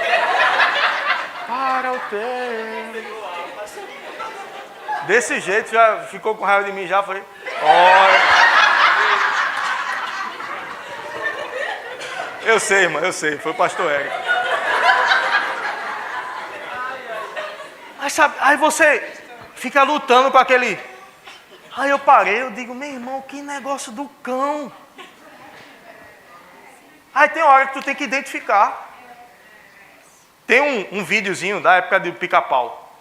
Speaker 1: Para o teu. Desse jeito, já ficou com raiva de mim, já falei, olha. Eu sei, irmão, eu sei, foi o pastor Érico. Mas sabe, aí você fica lutando com aquele Aí eu parei, eu digo, meu irmão, que negócio do cão. Aí tem hora que tu tem que identificar. Tem um videozinho da época do Pica-Pau.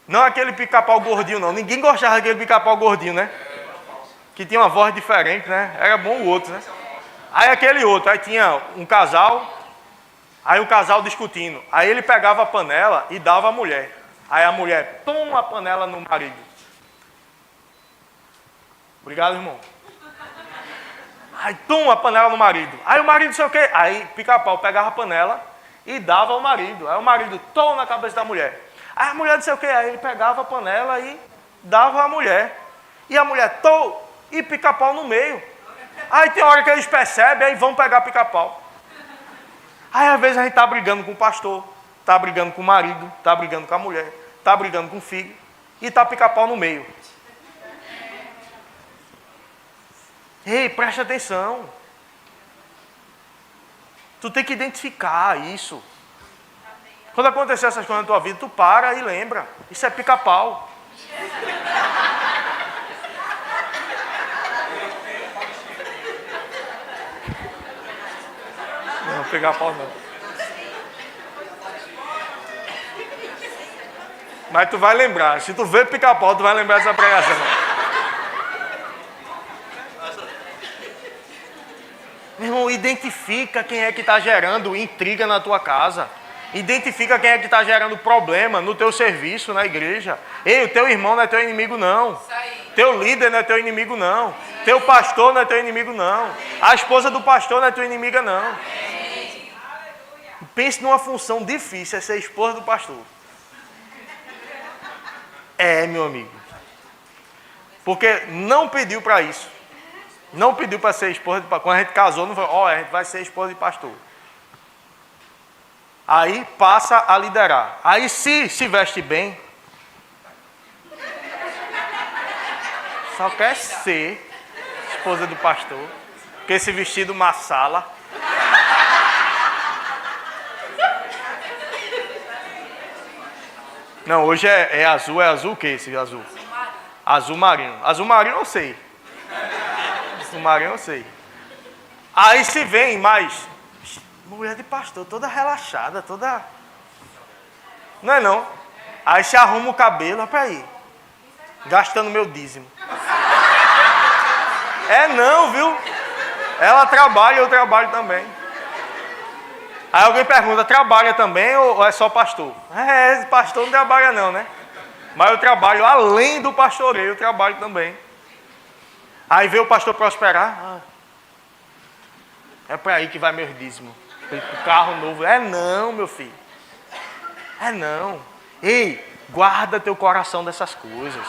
Speaker 1: Não aquele Pica-Pau gordinho, não. Ninguém gostava daquele Pica-Pau gordinho, né? Que tinha uma voz diferente, né? Era bom o outro, né? Aí aquele outro, aí tinha um casal, aí o casal discutindo. Aí ele pegava a panela e dava à mulher. Aí a mulher, pum, a panela no marido. Obrigado, irmão. Aí, tum, a panela no marido. Aí o marido, não sei o quê. Aí Pica-Pau pegava a panela e dava ao marido. Aí o marido, tom, na cabeça da mulher. Aí a mulher, não sei o quê. Aí ele pegava a panela e dava à mulher. E a mulher, tom, e Pica-Pau no meio. Aí tem hora que eles percebem, aí vão pegar Pica-Pau. Aí às vezes a gente tá brigando com o pastor, tá brigando com o marido, tá brigando com a mulher, tá brigando com o filho. E tá Pica-Pau no meio. Ei, presta atenção. Tu tem que identificar isso. Quando acontecer essas coisas na tua vida, tu para e lembra. Isso é Pica-Pau. Não, Pica-Pau não. Mas tu vai lembrar. Se tu vê Pica-Pau, tu vai lembrar dessa pregação. Meu irmão, identifica quem é que está gerando intriga na tua casa. Identifica quem é que está gerando problema no teu serviço, na igreja. Ei, o teu irmão não é teu inimigo, não. Teu líder não é teu inimigo, não. Teu pastor não é teu inimigo, não. A esposa do pastor não é tua inimiga, não. Pense numa função difícil, é ser esposa do pastor. É, meu amigo. Porque não pediu para isso. Não pediu para ser esposa de pastor. Quando a gente casou, não falou, ó, a gente vai ser esposa de pastor. Aí passa a liderar. Aí se veste bem, só quer ser esposa do pastor. Com esse vestido massala. Não, hoje é azul o que esse azul? Azul marinho. Azul marinho eu sei. Azul marinho eu sei. Aí se vem mais mulher de pastor, toda relaxada, toda... Não é não. Aí se arruma o cabelo, olha pra aí. Gastando meu dízimo. É não, viu? Ela trabalha, eu trabalho também. Aí alguém pergunta, trabalha também ou é só pastor? É, pastor não trabalha não, né? Mas eu trabalho além do pastoreio, eu trabalho também. Aí vê o pastor prosperar. É para aí que vai meu dízimo. O carro novo. É não, meu filho. É não. Ei, guarda teu coração dessas coisas.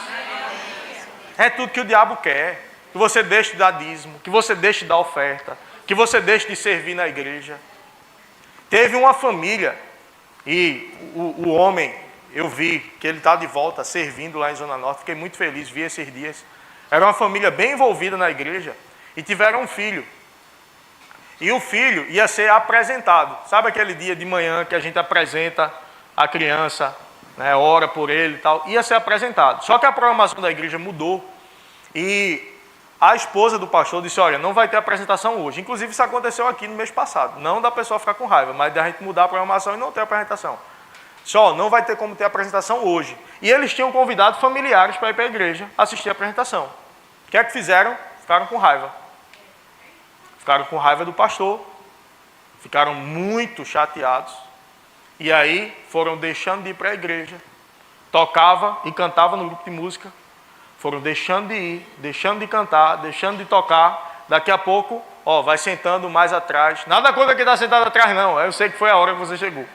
Speaker 1: É tudo que o diabo quer. Que você deixe de dar dízimo, que você deixe de dar oferta, que você deixe de servir na igreja. Teve uma família e o homem, eu vi que ele está de volta servindo lá em Zona Norte. Fiquei muito feliz, vi esses dias. Era uma família bem envolvida na igreja e tiveram um filho. E o filho ia ser apresentado. Sabe aquele dia de manhã que a gente apresenta a criança, né, ora por ele e tal? Ia ser apresentado. Só que a programação da igreja mudou. E a esposa do pastor disse, olha, não vai ter apresentação hoje. Inclusive isso aconteceu aqui no mês passado. Não da pessoa ficar com raiva, mas da gente mudar a programação e não ter apresentação. Só não vai ter como ter apresentação hoje. E eles tinham convidado familiares para ir para a igreja assistir a apresentação. O que é que fizeram? Ficaram com raiva. Ficaram com raiva do pastor, ficaram muito chateados, e aí foram deixando de ir para a igreja, tocava e cantava no grupo de música, foram deixando de ir, deixando de cantar, deixando de tocar, daqui a pouco, ó, vai sentando mais atrás, nada contra quem está sentado atrás não, eu sei que foi a hora que você chegou,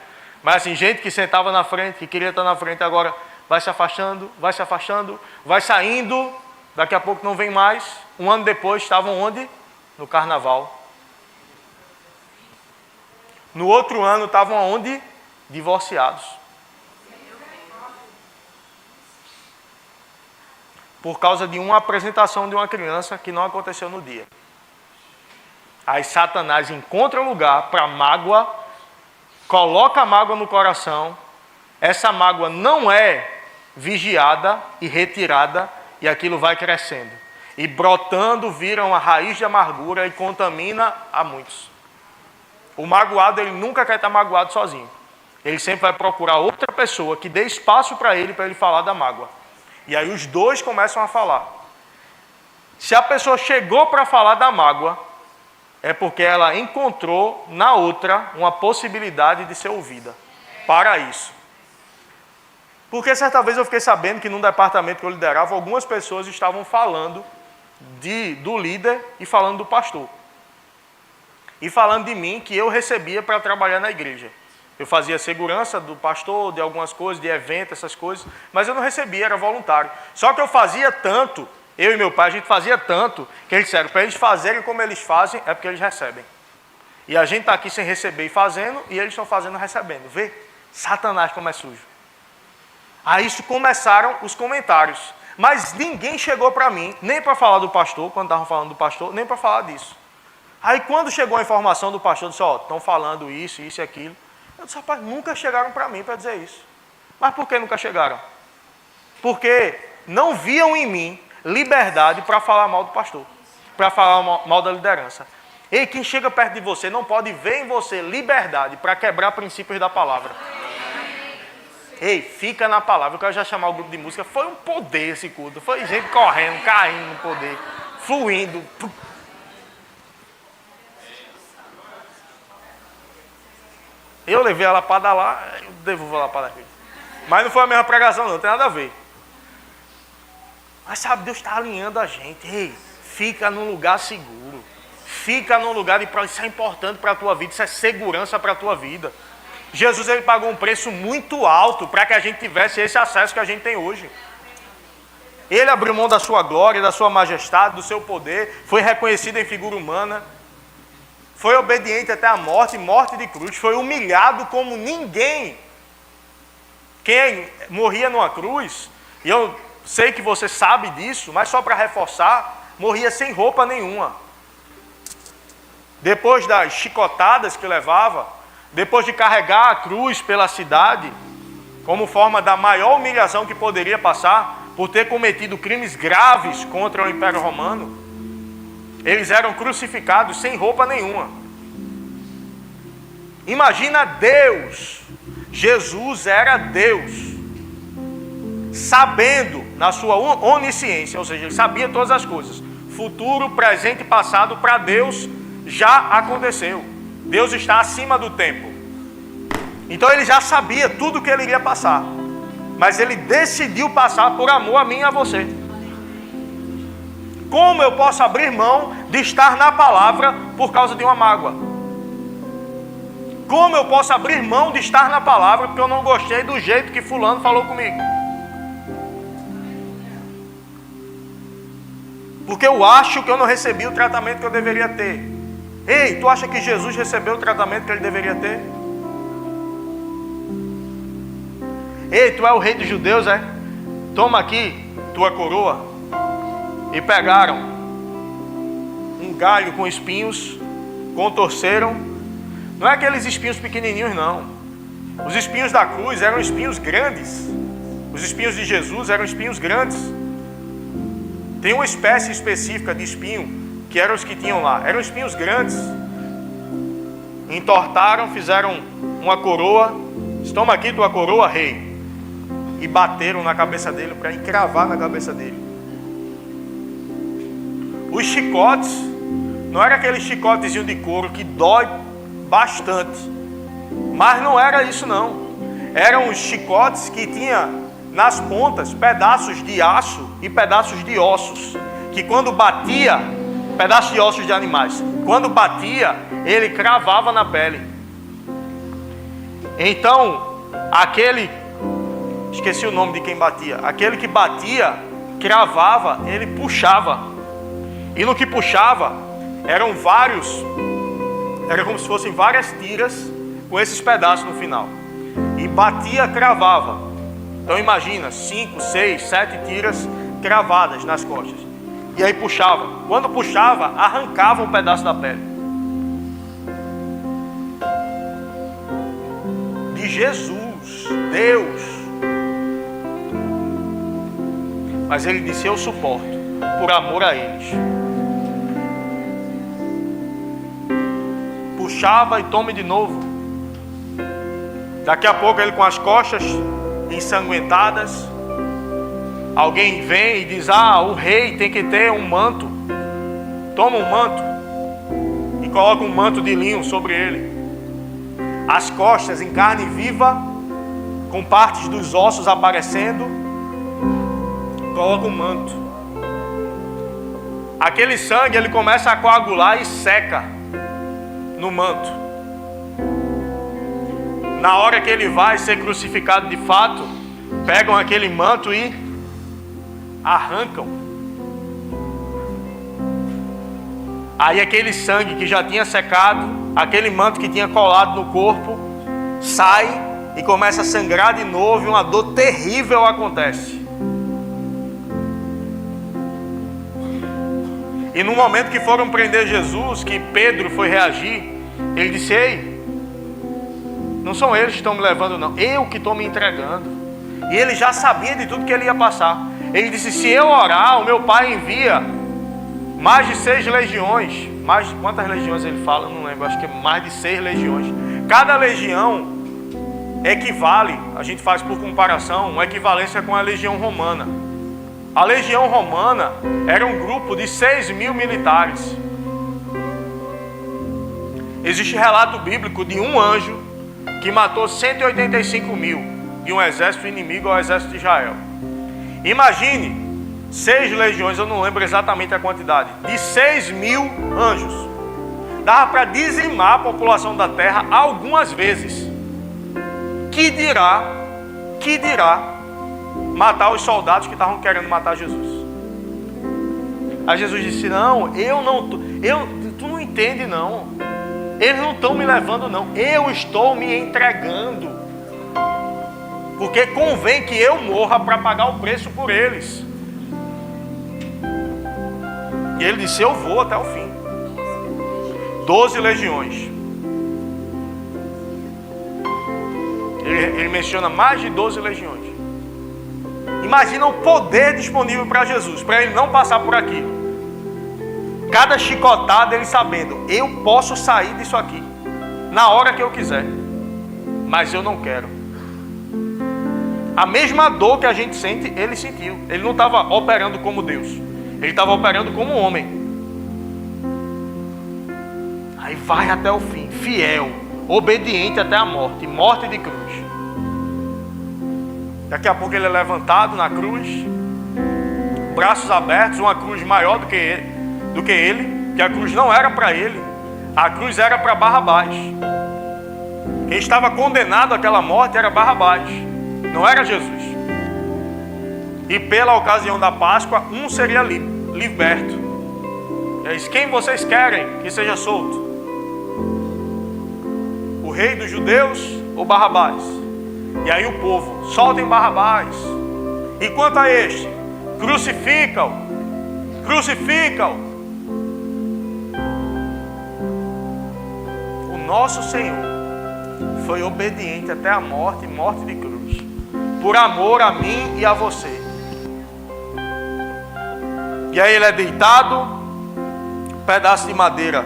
Speaker 1: mas assim, gente que sentava na frente, que queria estar na frente agora, vai se afastando, vai saindo, daqui a pouco não vem mais, um ano depois estavam onde? No carnaval. No outro ano estavam aonde? Divorciados. Por causa de uma apresentação de uma criança que não aconteceu no dia. Aí Satanás encontra lugar para mágoa, coloca a mágoa no coração, essa mágoa não é vigiada e retirada, e aquilo vai crescendo. E brotando vira uma raiz de amargura e contamina a muitos. O magoado, ele nunca quer estar magoado sozinho. Ele sempre vai procurar outra pessoa que dê espaço para ele falar da mágoa. E aí os dois começam a falar. Se a pessoa chegou para falar da mágoa, é porque ela encontrou na outra uma possibilidade de ser ouvida para isso. Porque certa vez eu fiquei sabendo que num departamento que eu liderava, algumas pessoas estavam falando do líder e falando do pastor. E falando de mim, que eu recebia para trabalhar na igreja. Eu fazia segurança do pastor, de algumas coisas, de evento, essas coisas, mas eu não recebia, era voluntário. Só que eu fazia tanto, eu e meu pai, a gente fazia tanto, que eles disseram, para eles fazerem como eles fazem, é porque eles recebem. E a gente está aqui sem receber e fazendo, e eles estão fazendo e recebendo. Vê? Satanás como é sujo. Aí isso começaram os comentários. Mas ninguém chegou para mim, nem para falar do pastor, quando estavam falando do pastor, nem para falar disso. Aí quando chegou a informação do pastor, disse, estão falando isso, isso e aquilo. Eu disse, rapaz, nunca chegaram para mim para dizer isso. Mas por que nunca chegaram? Porque não viam em mim liberdade para falar mal do pastor, para falar mal da liderança. Ei, quem chega perto de você não pode ver em você liberdade para quebrar princípios da palavra. Ei, fica na palavra. Eu quero já chamar o grupo de música. Foi um poder esse culto. Foi gente correndo, caindo no poder, fluindo. Eu levei a lapada lá, eu devolvo a lapada aqui. Mas não foi a mesma pregação, não tem nada a ver. Mas sabe, Deus está alinhando a gente. Ei, fica num lugar seguro. Fica num lugar de isso é importante para a tua vida, isso é segurança para a tua vida. Jesus, ele pagou um preço muito alto para que a gente tivesse esse acesso que a gente tem hoje. Ele abriu mão da sua glória, da sua majestade, do seu poder, foi reconhecido em figura humana, foi obediente até a morte, morte de cruz, foi humilhado como ninguém. Quem morria numa cruz, e eu sei que você sabe disso, mas só para reforçar, morria sem roupa nenhuma. Depois das chicotadas que levava, depois de carregar a cruz pela cidade, como forma da maior humilhação que poderia passar, por ter cometido crimes graves contra o Império Romano, eles eram crucificados sem roupa nenhuma. Imagina Deus, Jesus era Deus, sabendo na sua onisciência, ou seja, ele sabia todas as coisas, futuro, presente e passado, para Deus já aconteceu. Deus está acima do tempo. Então ele já sabia tudo o que ele iria passar. Mas ele decidiu passar por amor a mim e a você. Como eu posso abrir mão de estar na palavra por causa de uma mágoa? Como eu posso abrir mão de estar na palavra porque eu não gostei do jeito que fulano falou comigo? Porque eu acho que eu não recebi o tratamento que eu deveria ter. Ei, tu acha que Jesus recebeu o tratamento que ele deveria ter? Ei, tu é o rei dos judeus, é? Toma aqui tua coroa. E pegaram um galho com espinhos, contorceram. Não é aqueles espinhos pequenininhos, não. Os espinhos da cruz eram espinhos grandes. Os espinhos de Jesus eram espinhos grandes. Tem uma espécie específica de espinho que eram os que tinham lá, eram espinhos grandes. Entortaram, fizeram uma coroa. Toma aqui tua coroa, rei. E bateram na cabeça dele para encravar na cabeça dele. Os chicotes não era aquele chicotezinho de couro que dói bastante, mas não era isso não. Eram os chicotes que tinha nas pontas pedaços de aço e pedaços de ossos, que quando batia, pedaços de ossos de animais, quando batia, ele cravava na pele. Então, esqueci o nome de quem batia, aquele que batia, cravava, ele puxava. E no que puxava, era como se fossem várias tiras com esses pedaços no final. E batia, cravava. Então imagina, 5, 6, 7 tiras cravadas nas costas. E aí puxava. Quando puxava, arrancava um pedaço da pele. De Jesus, Deus. Mas ele disse: eu suporto, por amor a eles. Puxava e tome de novo. Daqui a pouco ele com as costas ensanguentadas. Alguém vem e diz: o rei tem que ter um manto. Toma um manto e coloca um manto de linho sobre ele. As costas em carne viva, com partes dos ossos aparecendo, coloca um manto. Aquele sangue ele começa a coagular e seca no manto. Na hora que ele vai ser crucificado de fato, pegam aquele manto e arrancam. Aí aquele sangue que já tinha secado, aquele manto que tinha colado no corpo, sai e começa a sangrar de novo, e uma dor terrível acontece. E no momento que foram prender Jesus, que Pedro foi reagir, ele disse: ei, não são eles que estão me levando não, eu que estou me entregando. E ele já sabia de tudo que ele ia passar. Ele disse: se eu orar, o meu pai envia mais de 6 legiões. Mais de quantas legiões ele fala? Não lembro, acho que é mais de 6 legiões. Cada legião equivale, a gente faz por comparação, uma equivalência com a legião romana. A legião romana era um grupo de 6.000 militares. Existe relato bíblico de um anjo que matou 185.000 de um exército inimigo ao exército de Israel. Imagine 6 legiões, eu não lembro exatamente a quantidade, de 6.000 anjos. Dava para dizimar a população da terra algumas vezes. Que dirá matar os soldados que estavam querendo matar Jesus. Aí Jesus disse: não, tu não entende não. Eles não estão me levando não, eu estou me entregando. Porque convém que eu morra para pagar o preço por eles. E ele disse: eu vou até o fim. 12 legiões. Ele menciona mais de 12 legiões. Imagina o poder disponível para Jesus, para ele não passar por aquilo. Cada chicotada ele sabendo: eu posso sair disso aqui na hora que eu quiser, mas eu não quero. A mesma dor que a gente sente, ele sentiu. Ele não estava operando como Deus, ele estava operando como homem. Aí vai até o fim, fiel, obediente até a morte, morte de cruz. Daqui a pouco ele é levantado na cruz, braços abertos, uma cruz maior do que ele, que a cruz não era para ele, a cruz era para Barrabás. Quem estava condenado àquela morte era Barrabás, não era Jesus. E pela ocasião da Páscoa, um seria liberto. Ele disse: quem vocês querem que seja solto? O rei dos judeus ou Barrabás? E aí o povo: soltem Barrabás. E quanto a este, crucifica-o, crucifica-o. O nosso Senhor foi obediente até a morte, morte de cruz, por amor a mim e a você. E aí ele é deitado, pedaço de madeira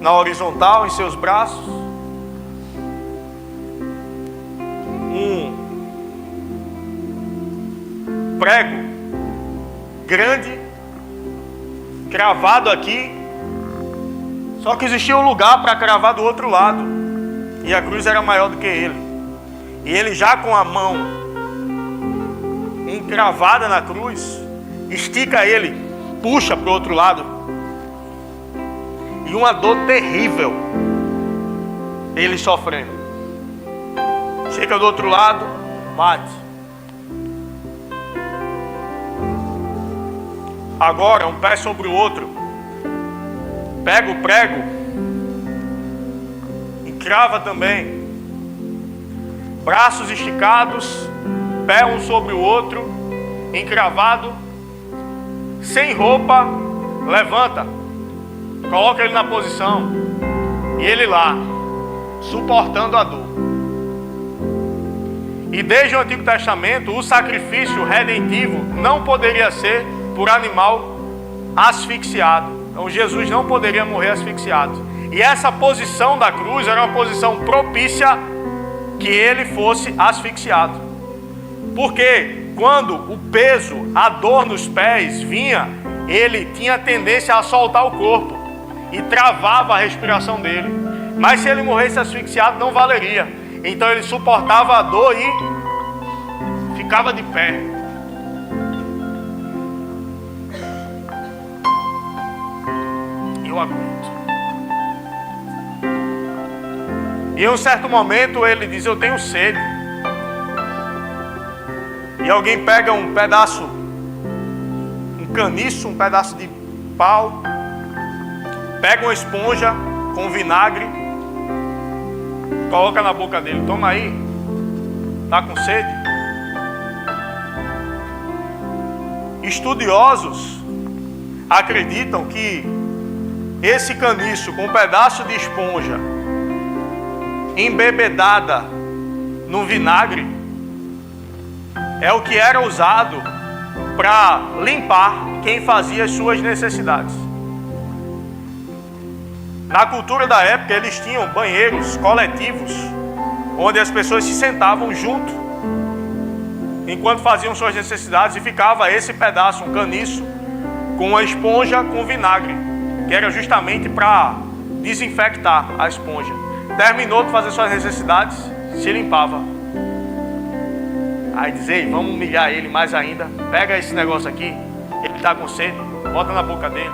Speaker 1: na horizontal em seus braços, um prego grande cravado aqui, só que existia um lugar para cravar do outro lado, e a cruz era maior do que ele. E ele já com a mão encravada na cruz, estica ele, puxa para o outro lado, e uma dor terrível ele sofrendo. Chega do outro lado, bate. Agora um pé sobre o outro, pega o prego, encrava também, braços esticados, pé um sobre o outro, encravado, sem roupa, levanta, coloca ele na posição, e ele lá, suportando a dor. E desde o Antigo Testamento, o sacrifício redentivo não poderia ser por animal asfixiado. Então Jesus não poderia morrer asfixiado. E essa posição da cruz era uma posição propícia que ele fosse asfixiado. Porque quando o peso, a dor nos pés vinha, ele tinha tendência a soltar o corpo e travava a respiração dele. Mas se ele morresse asfixiado, não valeria. Então ele suportava a dor e ficava de pé. Eu aguento. E em um certo momento ele diz: eu tenho sede. E alguém pega um pedaço, um caniço, um pedaço de pau, pega uma esponja com vinagre, coloca na boca dele. Toma aí, tá com sede? Estudiosos acreditam que esse caniço com um pedaço de esponja embebedada no vinagre é o que era usado para limpar quem fazia as suas necessidades. Na cultura da época, eles tinham banheiros coletivos, onde as pessoas se sentavam junto, enquanto faziam suas necessidades, e ficava esse pedaço, um caniço, com uma esponja com vinagre, que era justamente para desinfectar a esponja. Terminou de fazer suas necessidades, se limpava. Aí diz: ei, vamos humilhar ele mais ainda. Pega esse negócio aqui, ele está com sede, bota na boca dele.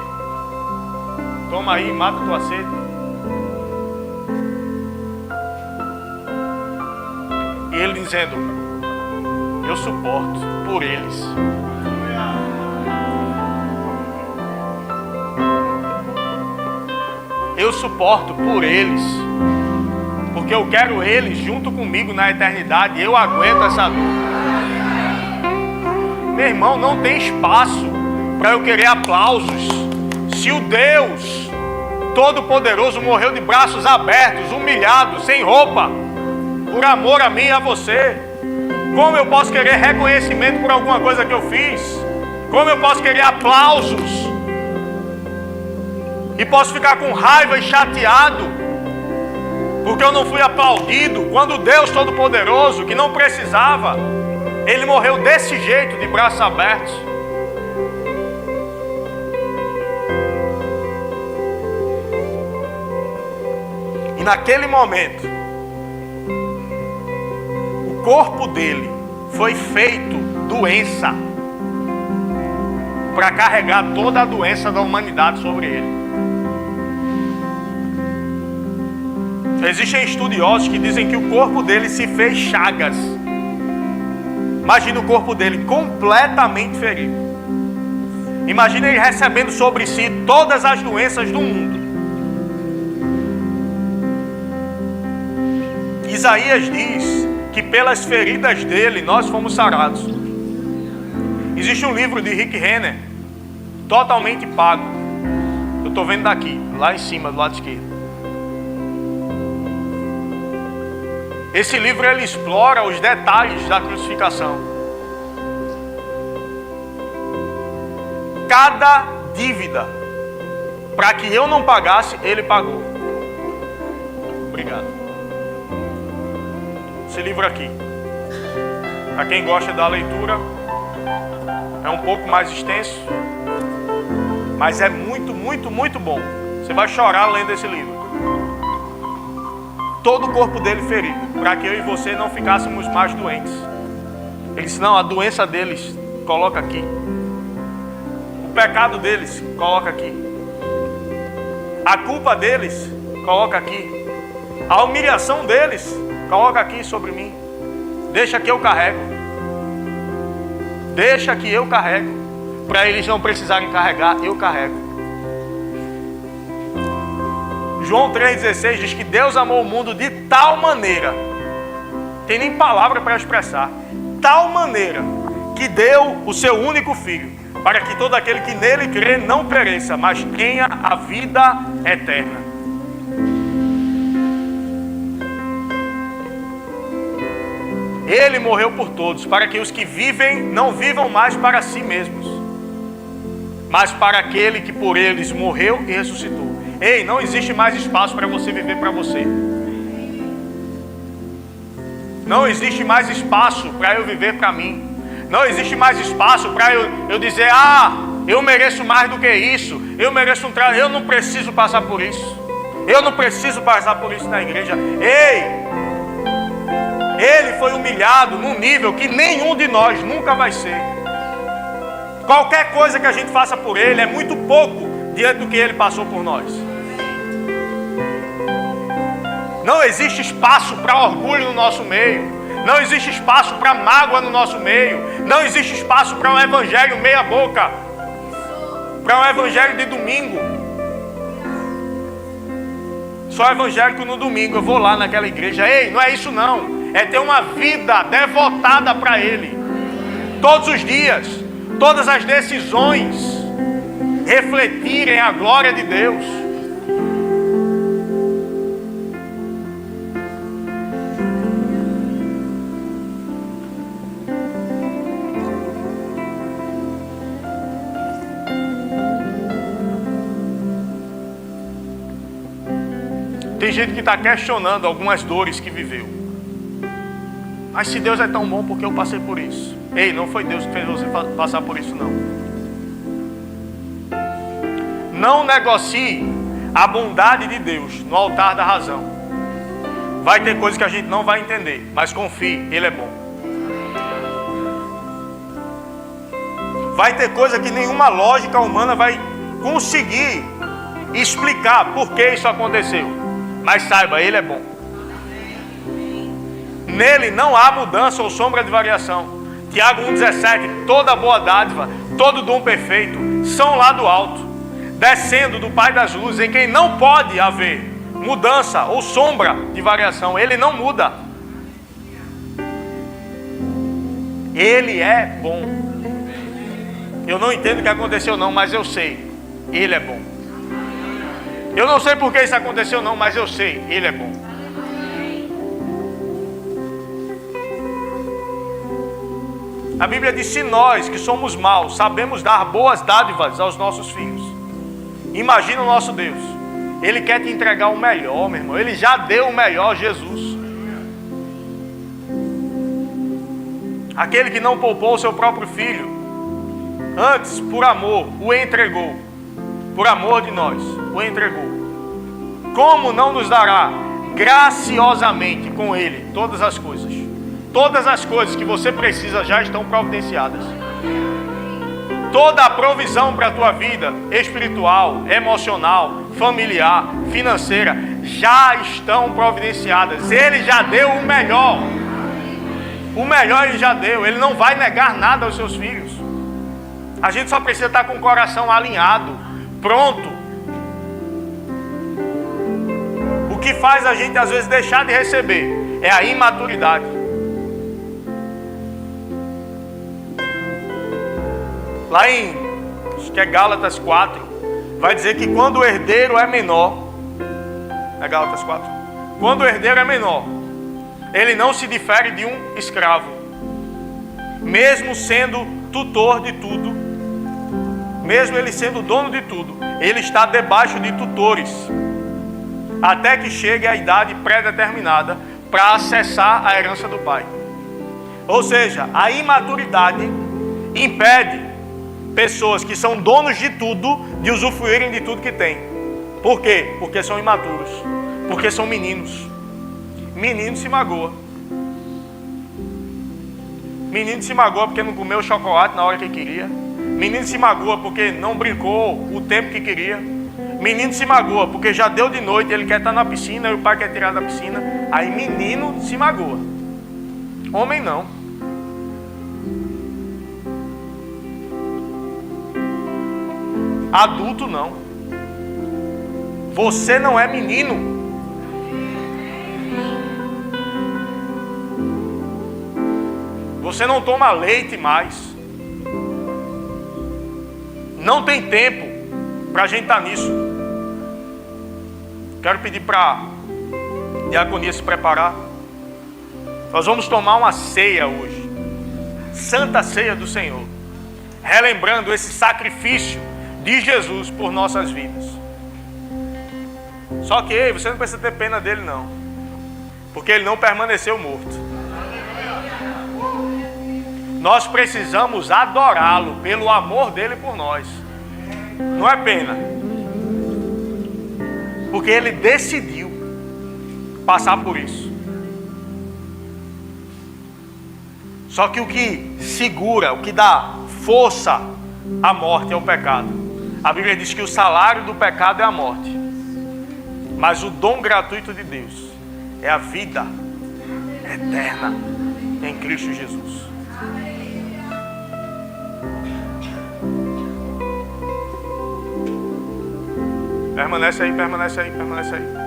Speaker 1: Toma aí, mata a tua sede. E ele dizendo: eu suporto por eles. Eu suporto por eles, porque eu quero eles junto comigo na eternidade. Eu aguento essa dor. Meu irmão, não tem espaço para eu querer aplausos. Se o Deus Todo-Poderoso morreu de braços abertos, humilhado, sem roupa, por amor a mim e a você, como eu posso querer reconhecimento por alguma coisa que eu fiz? Como eu posso querer aplausos? E posso ficar com raiva e chateado porque eu não fui aplaudido, quando Deus Todo-Poderoso, que não precisava, Ele morreu desse jeito, de braços abertos. E naquele momento, o corpo dele foi feito doença para carregar toda a doença da humanidade sobre ele. Existem estudiosos que dizem que o corpo dele se fez chagas. Imagina o corpo dele completamente ferido. Imagina ele recebendo sobre si todas as doenças do mundo. Isaías diz que pelas feridas dele nós fomos sarados. Existe um livro de Rick Renner, totalmente pago. Eu estou vendo daqui, lá em cima, do lado esquerdo. Esse livro ele explora os detalhes da crucificação. Cada dívida, para que eu não pagasse, ele pagou. Obrigado. Esse livro aqui, para quem gosta da leitura, é um pouco mais extenso, mas é muito, muito, muito bom. Você vai chorar lendo esse livro. Todo o corpo dele ferido, para que eu e você não ficássemos mais doentes. Ele disse: não, a doença deles, coloca aqui. O pecado deles, coloca aqui. A culpa deles, coloca aqui. A humilhação deles, coloca aqui sobre mim. Deixa que eu carrego. Deixa que eu carrego. Para eles não precisarem carregar, eu carrego. João 3,16 diz que Deus amou o mundo de tal maneira, tem nem palavra para expressar, tal maneira, que deu o seu único filho, para que todo aquele que nele crê não pereça, mas tenha a vida eterna. Ele morreu por todos, para que os que vivem não vivam mais para si mesmos, mas para aquele que por eles morreu e ressuscitou. Ei, não existe mais espaço para você viver para você. Não existe mais espaço para eu viver para mim. Não existe mais espaço para eu dizer, eu mereço mais do que isso. Eu mereço eu não preciso passar por isso. Eu não preciso passar por isso na igreja. Ei! Ele foi humilhado num nível que nenhum de nós nunca vai ser. Qualquer coisa que a gente faça por ele é muito pouco diante do que ele passou por nós. Não existe espaço para orgulho no nosso meio. Não existe espaço para mágoa no nosso meio. Não existe espaço para um evangelho meia boca. Para um evangelho de domingo. Só evangélico no domingo. Eu vou lá naquela igreja. Ei, não é isso não. É ter uma vida devotada para ele. Todos os dias. Todas as decisões refletirem a glória de Deus. Tem gente que está questionando algumas dores que viveu. Mas se Deus é tão bom, por que eu passei por isso? Ei, não foi Deus que fez você passar por isso, não. Não negocie a bondade de Deus no altar da razão. Vai ter coisas que a gente não vai entender, mas confie, Ele é bom. Vai ter coisa que nenhuma lógica humana vai conseguir explicar por que isso aconteceu. Mas saiba, Ele é bom. Nele não há mudança ou sombra de variação. Tiago 1,17, toda boa dádiva, todo dom perfeito, são lá do alto, descendo do Pai das luzes, em quem não pode haver mudança ou sombra de variação. Ele não muda. Ele é bom. Eu não entendo o que aconteceu não, mas eu sei, Ele é bom. Eu não sei por que isso aconteceu não, mas eu sei, Ele é bom. A Bíblia diz, se nós que somos maus sabemos dar boas dádivas aos nossos filhos, imagina o nosso Deus. Ele quer te entregar o melhor, meu irmão. Ele já deu o melhor, Jesus. Aquele que não poupou o seu próprio filho, antes, por amor, o entregou. Por amor de nós, o entregou. Como não nos dará graciosamente com Ele todas as coisas? Todas as coisas que você precisa já estão providenciadas. Toda a provisão para a tua vida espiritual, emocional, familiar, financeira, já estão providenciadas. Ele já deu o melhor. O melhor Ele já deu. Ele não vai negar nada aos seus filhos. A gente só precisa estar com o coração alinhado, pronto. O que faz a gente às vezes deixar de receber é a imaturidade. Lá em, acho que é Gálatas 4, vai dizer que quando o herdeiro é menor, é Gálatas 4, quando o herdeiro é menor, ele não se difere de um escravo, mesmo sendo tutor de tudo, mesmo ele sendo dono de tudo, ele está debaixo de tutores, até que chegue a idade pré-determinada para acessar a herança do pai. Ou seja, a imaturidade impede pessoas que são donos de tudo de usufruírem de tudo que têm. Por quê? Porque são imaturos. Porque são meninos. Menino se magoa. Menino se magoa porque não comeu chocolate na hora que queria. Menino se magoa porque não brincou o tempo que queria. Menino se magoa porque já deu de noite, ele quer estar na piscina e o pai quer tirar da piscina. Aí menino se magoa. Homem não. Adulto não. Você não é menino. Você não toma leite mais. Não tem tempo para a gente estar nisso. Quero pedir para a diaconia se preparar. Nós vamos tomar uma ceia hoje, Santa Ceia do Senhor, relembrando esse sacrifício de Jesus por nossas vidas. Só que você não precisa ter pena dele não, porque ele não permaneceu morto. Nós precisamos adorá-lo pelo amor dele por nós. Não é pena, porque ele decidiu passar por isso. Só que o que segura, o que dá força à morte é o pecado. A Bíblia diz que o salário do pecado é a morte, mas o dom gratuito de Deus é a vida eterna em Cristo Jesus. Permanece aí, permanece aí, permanece aí.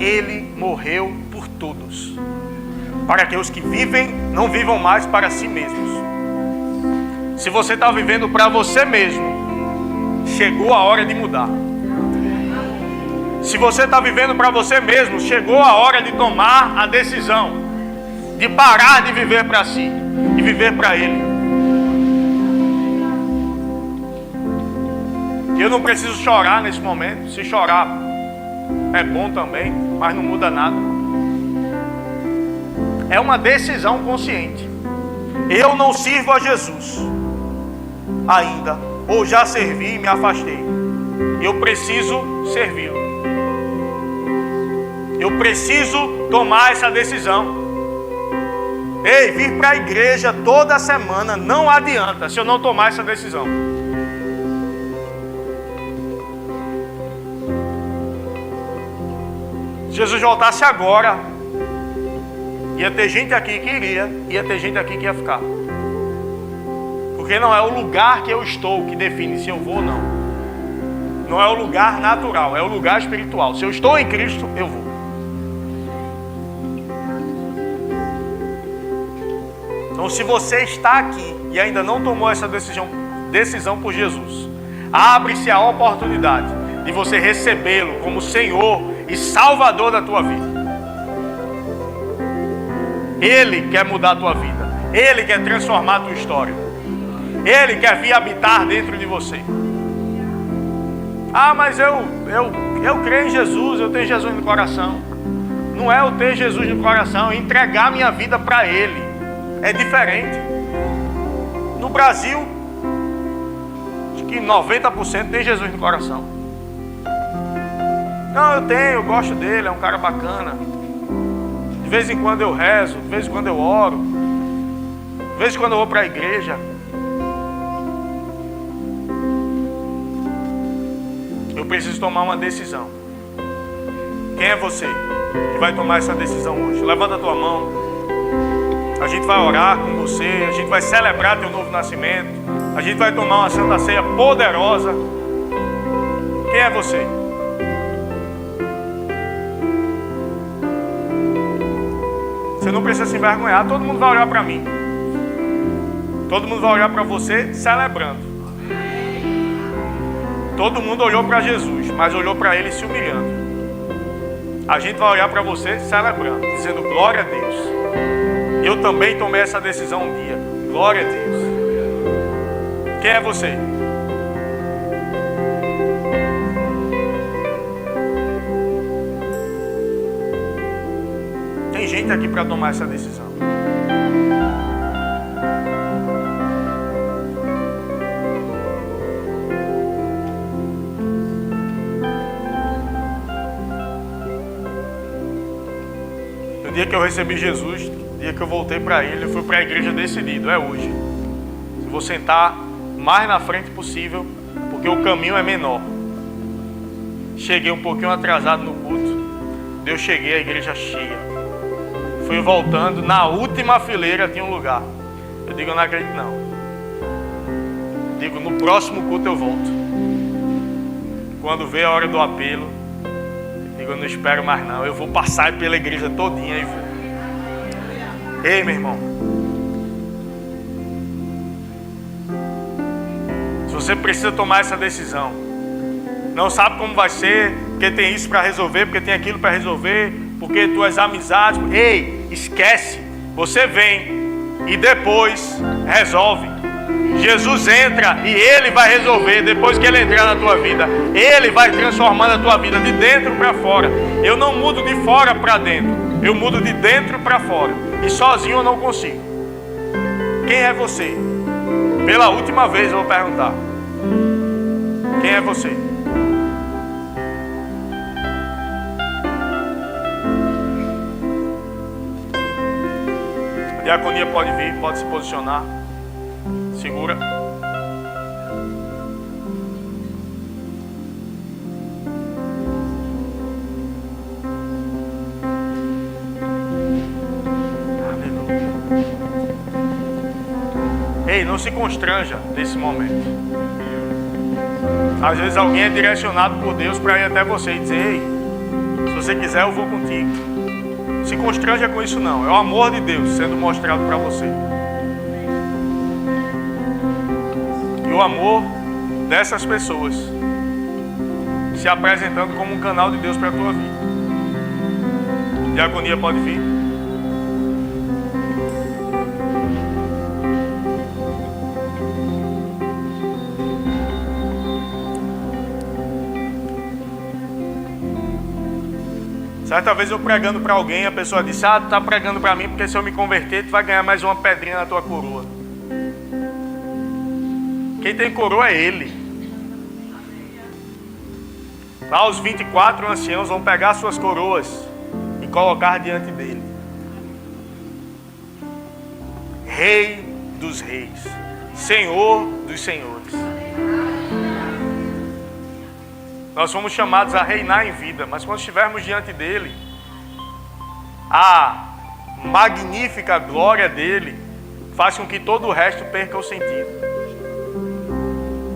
Speaker 1: Ele morreu por todos, para que os que vivem não vivam mais para si mesmos. Se você está vivendo para você mesmo, chegou a hora de mudar. Se você está vivendo para você mesmo, chegou a hora de tomar a decisão de parar de viver para si e viver para Ele. Eu não preciso chorar nesse momento. Se chorar é bom também, mas não muda nada. É uma decisão consciente. Eu não sirvo a Jesus ainda, ou já servi e me afastei. Eu preciso servi-lo. Eu preciso tomar essa decisão. Ei, vir para a igreja toda semana não adianta se eu não tomar essa decisão. Se Jesus voltasse agora, ia ter gente aqui que iria, ia ter gente aqui que ia ficar. Porque não é o lugar que eu estou que define se eu vou ou não. Não é o lugar natural, é o lugar espiritual. Se eu estou em Cristo, eu vou. Então, se você está aqui e ainda não tomou essa decisão por Jesus, abre-se a oportunidade de você recebê-lo como Senhor e Salvador da tua vida. Ele quer mudar a tua vida. Ele quer transformar a tua história. Ele quer vir habitar dentro de você. Ah, mas eu creio em Jesus, eu tenho Jesus no coração. Não é eu ter Jesus no coração, é entregar minha vida para Ele. É diferente. No Brasil, acho que 90% tem Jesus no coração. Não, eu gosto dele, é um cara bacana. De vez em quando eu rezo, de vez em quando eu oro, de vez em quando eu vou para a igreja. Eu preciso tomar uma decisão. Quem é você que vai tomar essa decisão hoje? Levanta a tua mão. A gente vai orar com você, a gente vai celebrar teu novo nascimento, a gente vai tomar uma santa ceia poderosa. Quem é você? Você não precisa se envergonhar, todo mundo vai olhar para mim. Todo mundo vai olhar para você celebrando. Todo mundo olhou para Jesus, mas olhou para Ele se humilhando. A gente vai olhar para você celebrando, dizendo glória a Deus. Eu também tomei essa decisão um dia. Glória a Deus. Quem é você? Tem gente aqui para tomar essa decisão. No dia que eu recebi Jesus, no dia que eu voltei para Ele, eu fui para a igreja decidido, é hoje. Eu vou sentar mais na frente possível, porque o caminho é menor. Cheguei um pouquinho atrasado no culto, eu cheguei, a igreja cheia. Fui voltando, na última fileira tinha um lugar. Eu digo, eu não acredito não. Eu digo, no próximo culto eu volto. Quando veio a hora do apelo, eu digo, eu não espero mais não. Eu vou passar pela igreja todinha e vou. Ei, meu irmão. Se você precisa tomar essa decisão, não sabe como vai ser, porque tem isso para resolver, porque tem aquilo para resolver, porque tuas amizades... Ei, esquece. Você vem e depois resolve. Jesus entra e Ele vai resolver. Depois que Ele entrar na tua vida, Ele vai transformando a tua vida de dentro para fora. Eu não mudo de fora para dentro, eu mudo de dentro para fora. E sozinho eu não consigo. Quem é você? Pela última vez eu vou perguntar. Quem é você? A diaconia pode vir, pode se posicionar. Segura. Aleluia. Ei, não se constranja nesse momento. Às vezes alguém é direcionado por Deus para ir até você e dizer: ei, se você quiser eu vou contigo. Se constranja com isso não. É o amor de Deus sendo mostrado para você. E o amor dessas pessoas se apresentando como um canal de Deus para a tua vida. Diaconia pode vir. Certa vez eu pregando para alguém, a pessoa disse: ah, tu está pregando para mim porque se eu me converter tu vai ganhar mais uma pedrinha na tua coroa. Quem tem coroa é Ele. Lá os 24 anciãos vão pegar suas coroas e colocar diante dele. Rei dos reis, Senhor dos senhores. Nós fomos chamados a reinar em vida, mas quando estivermos diante dele, a magnífica glória dele faz com que todo o resto perca o sentido.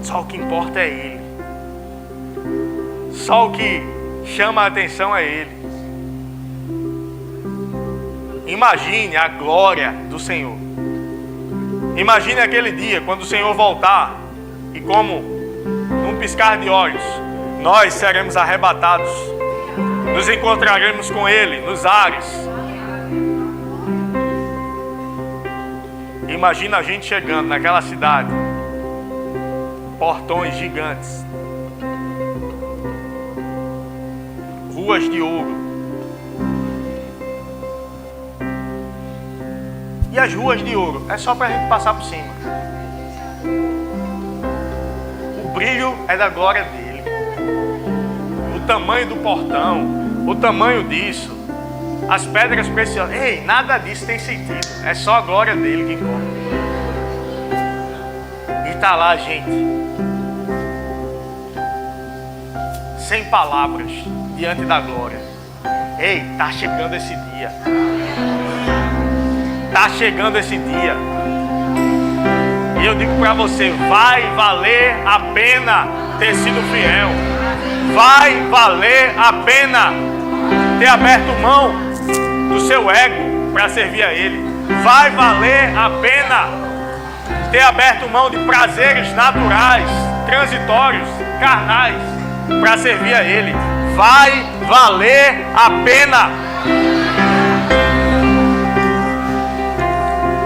Speaker 1: Só o que importa é Ele. Só o que chama a atenção é Ele. Imagine a glória do Senhor. Imagine aquele dia quando o Senhor voltar e, como num piscar de olhos, nós seremos arrebatados. Nos encontraremos com Ele nos ares. Imagina a gente chegando naquela cidade. Portões gigantes. Ruas de ouro. E as ruas de ouro é só para a gente passar por cima. O brilho é da glória dele. O tamanho do portão, o tamanho disso, as pedras preciosas. Ei, nada disso tem sentido. É só a glória dele que importa. E está lá, gente, sem palavras, diante da glória. Ei, está chegando esse dia. Está chegando esse dia. E eu digo para você, vai valer a pena ter sido fiel. Vai valer a pena ter aberto mão do seu ego para servir a Ele. Vai valer a pena ter aberto mão de prazeres naturais, transitórios, carnais, para servir a Ele. Vai valer a pena.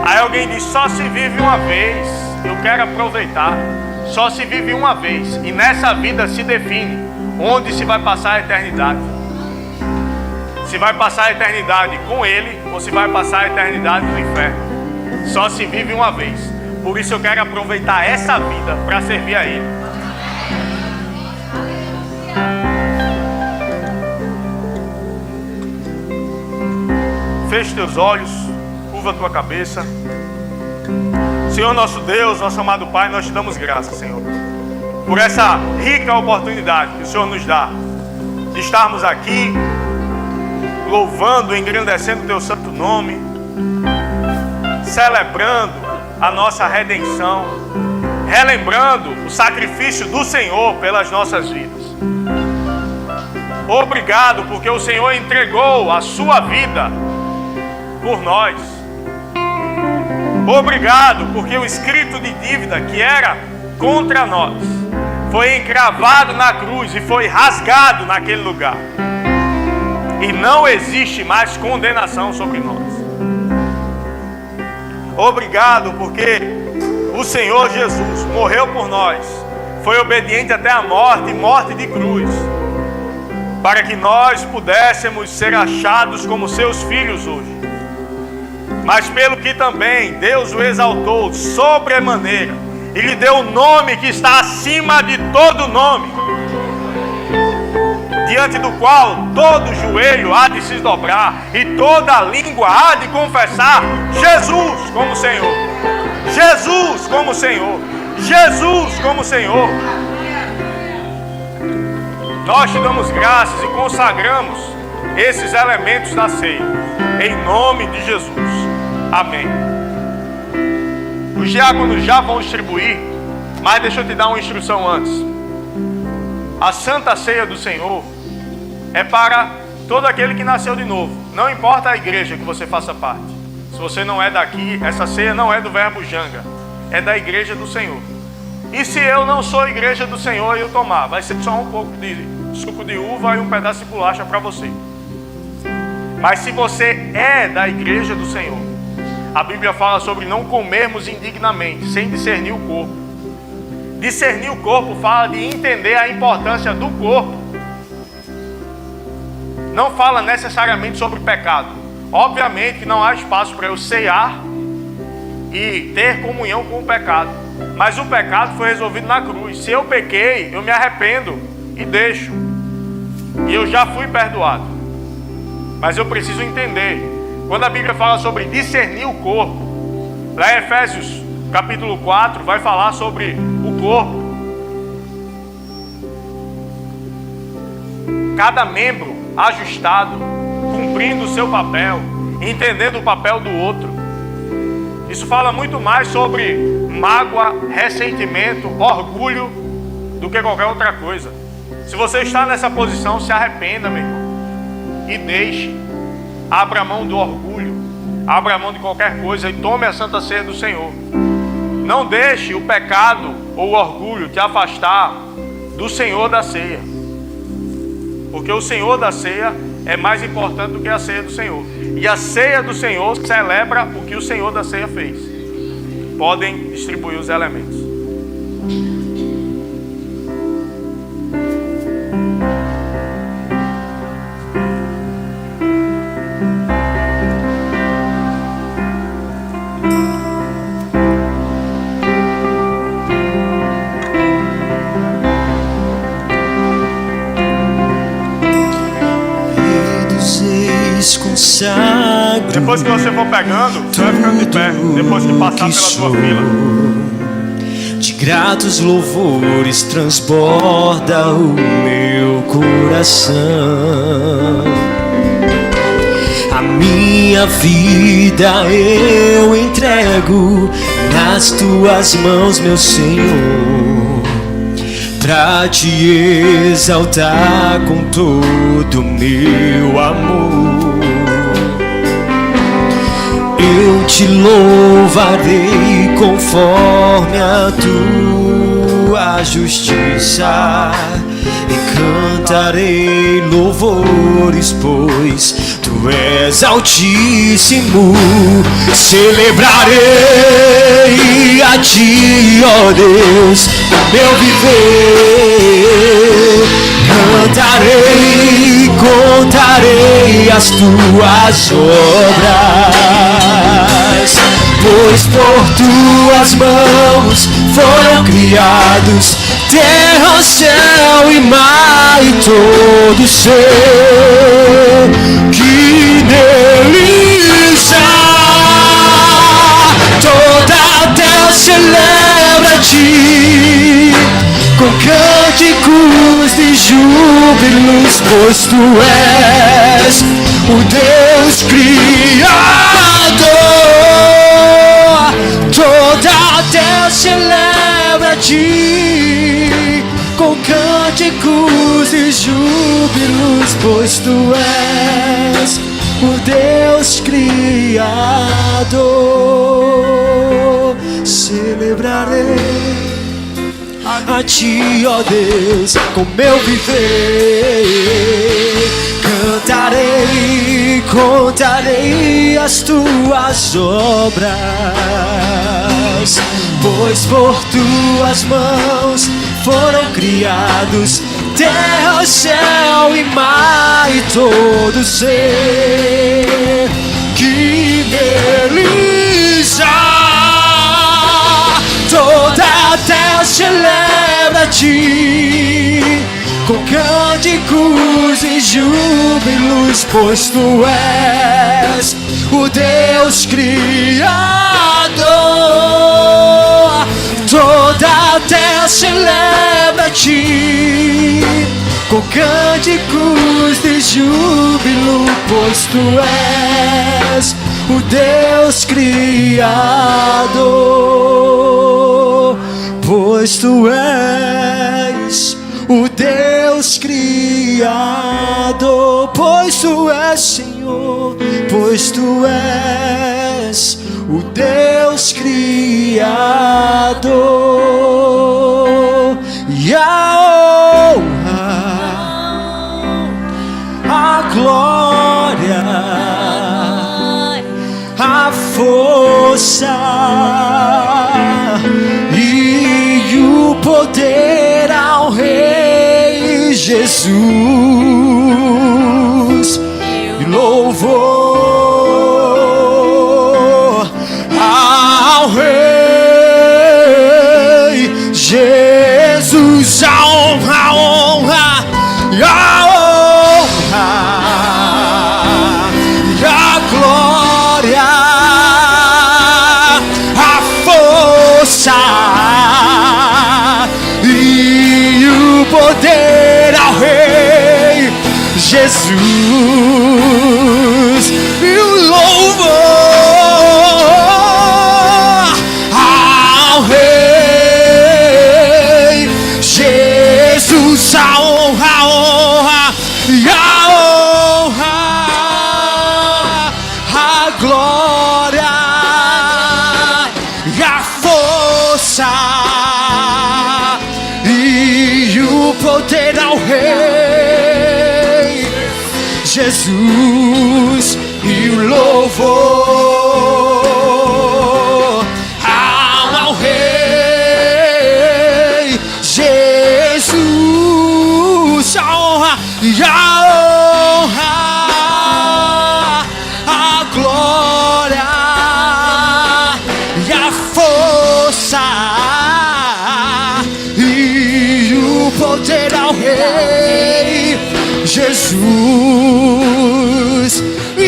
Speaker 1: Aí alguém diz: só se vive uma vez. Eu quero aproveitar. Só se vive uma vez. E nessa vida se define onde se vai passar a eternidade. Se vai passar a eternidade com Ele ou se vai passar a eternidade no inferno. Só se vive uma vez. Por isso eu quero aproveitar essa vida para servir a Ele. Feche teus olhos, curva a tua cabeça. Senhor nosso Deus, nosso amado Pai, nós te damos graças, Senhor, por essa rica oportunidade que o Senhor nos dá de estarmos aqui louvando, engrandecendo o teu santo nome, celebrando a nossa redenção, relembrando o sacrifício do Senhor pelas nossas vidas. Obrigado porque o Senhor entregou a sua vida por nós. Obrigado porque o escrito de dívida que era contra nós foi encravado na cruz e foi rasgado naquele lugar. E não existe mais condenação sobre nós. Obrigado, porque o Senhor Jesus morreu por nós, foi obediente até a morte, e morte de cruz, para que nós pudéssemos ser achados como seus filhos hoje. Mas pelo que também Deus o exaltou sobremaneira, e lhe deu o nome que está acima de todo nome, diante do qual todo joelho há de se dobrar e toda língua há de confessar Jesus como Senhor. Jesus como Senhor. Jesus como Senhor. Nós te damos graças e consagramos esses elementos da ceia, em nome de Jesus. Amém. Os diáconos já vão distribuir, mas deixa eu te dar uma instrução antes. A Santa Ceia do Senhor é para todo aquele que nasceu de novo. Não importa a igreja que você faça parte. Se você não é daqui, essa ceia não é do Verbo Janga, é da igreja do Senhor. E se eu não sou igreja do Senhor e eu tomar, vai ser só um pouco de suco de uva e um pedaço de bolacha para você. Mas se você é da igreja do Senhor, a Bíblia fala sobre não comermos indignamente, sem discernir o corpo. Discernir o corpo fala de entender a importância do corpo. Não fala necessariamente sobre pecado. Obviamente que não há espaço para eu ceiar e ter comunhão com o pecado. Mas o pecado foi resolvido na cruz. Se eu pequei, eu me arrependo e deixo. E eu já fui perdoado. Mas eu preciso entender. Quando a Bíblia fala sobre discernir o corpo, lá em Efésios capítulo 4 vai falar sobre o corpo. Cada membro ajustado, cumprindo o seu papel, entendendo o papel do outro. Isso fala muito mais sobre mágoa, ressentimento, orgulho do que qualquer outra coisa. Se você está nessa posição, se arrependa, meu irmão, e deixe. Abra a mão do orgulho, abra a mão de qualquer coisa e tome a Santa Ceia do Senhor. Não deixe o pecado ou o orgulho te afastar do Senhor da ceia, porque o Senhor da ceia é mais importante do que a ceia do Senhor. E a ceia do Senhor celebra o que o Senhor da ceia fez. Podem distribuir os elementos. Depois que você for pegando, você vai ficando de pé. Depois que passar pela sua fila,
Speaker 2: de gratos louvores transborda o meu coração. A minha vida eu entrego nas tuas mãos, meu Senhor, pra te exaltar com todo o meu amor. Eu te louvarei conforme a tua justiça e cantarei louvores, pois tu és altíssimo. Celebrarei a ti, ó Deus, meu viver. Cantarei, contarei as tuas obras, pois por tuas mãos foram criados terra, céu e mar e todo ser que neles há. Toda a terra celebra a ti com cânticos de júbilos, pois tu és o Deus Criador. Toda a terra celebra a ti com cânticos de júbilos, pois tu és o Deus Criador. Celebrarei a ti, ó Deus, com meu viver. Cantarei, contarei as tuas obras, pois por tuas mãos foram criados terra, céu e mar e todo ser que neles há. Toda a terra celebra a ti com cânticos e júbilos, pois tu és o Deus Criador. Toda a terra celebra a ti com cânticos de júbilo, pois tu és o Deus Criador. Pois tu és o Deus Criador, pois tu és, Senhor, pois tu és o Deus Criador. E a honra, a glória, a força e o poder ao Rei Jesus, e louvor ao Rei Jesus. A honra, e a honra e a glória, a força e o poder ao Rei Jesus, e o louvor ao Rei Jesus. A honra e a honra, a glória e a força e o poder ao Rei Jesus, e o louvor ao Rei Jesus. A honra e a honra, a glória e a força e o poder ao Rei Jesus, e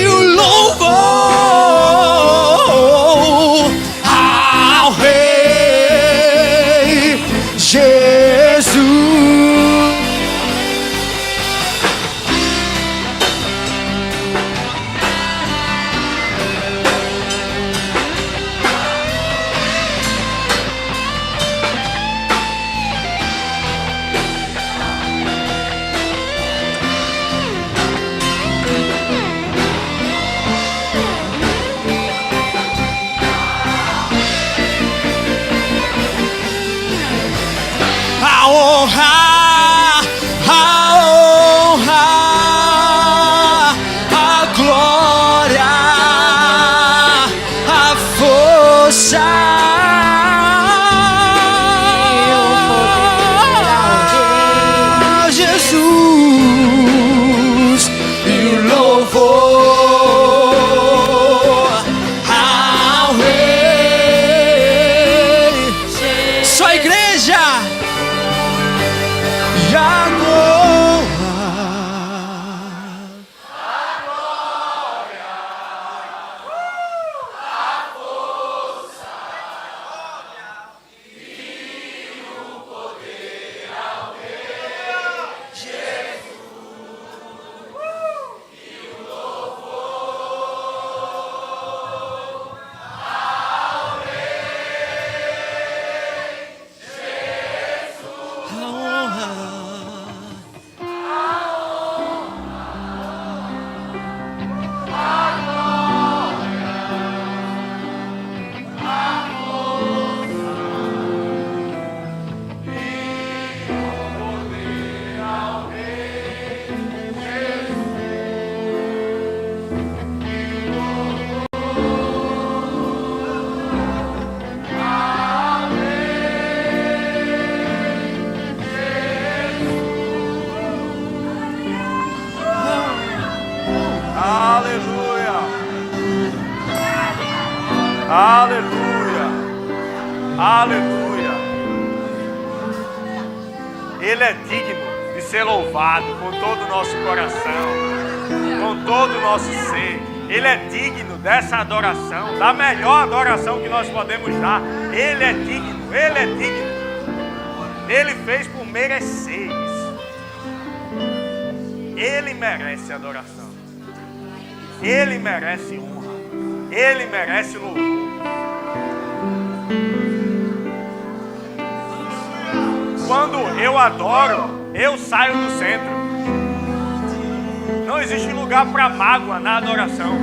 Speaker 1: Aleluia. Aleluia. Ele é digno de ser louvado com todo o nosso coração, com todo o nosso ser. Ele é digno dessa adoração, da melhor adoração que nós podemos dar. Ele é digno, Ele é digno. Ele fez por merecer isso. Ele merece adoração. Ele merece honra. Ele merece louvor. Quando eu adoro, eu saio do centro. Não existe lugar para mágoa na adoração.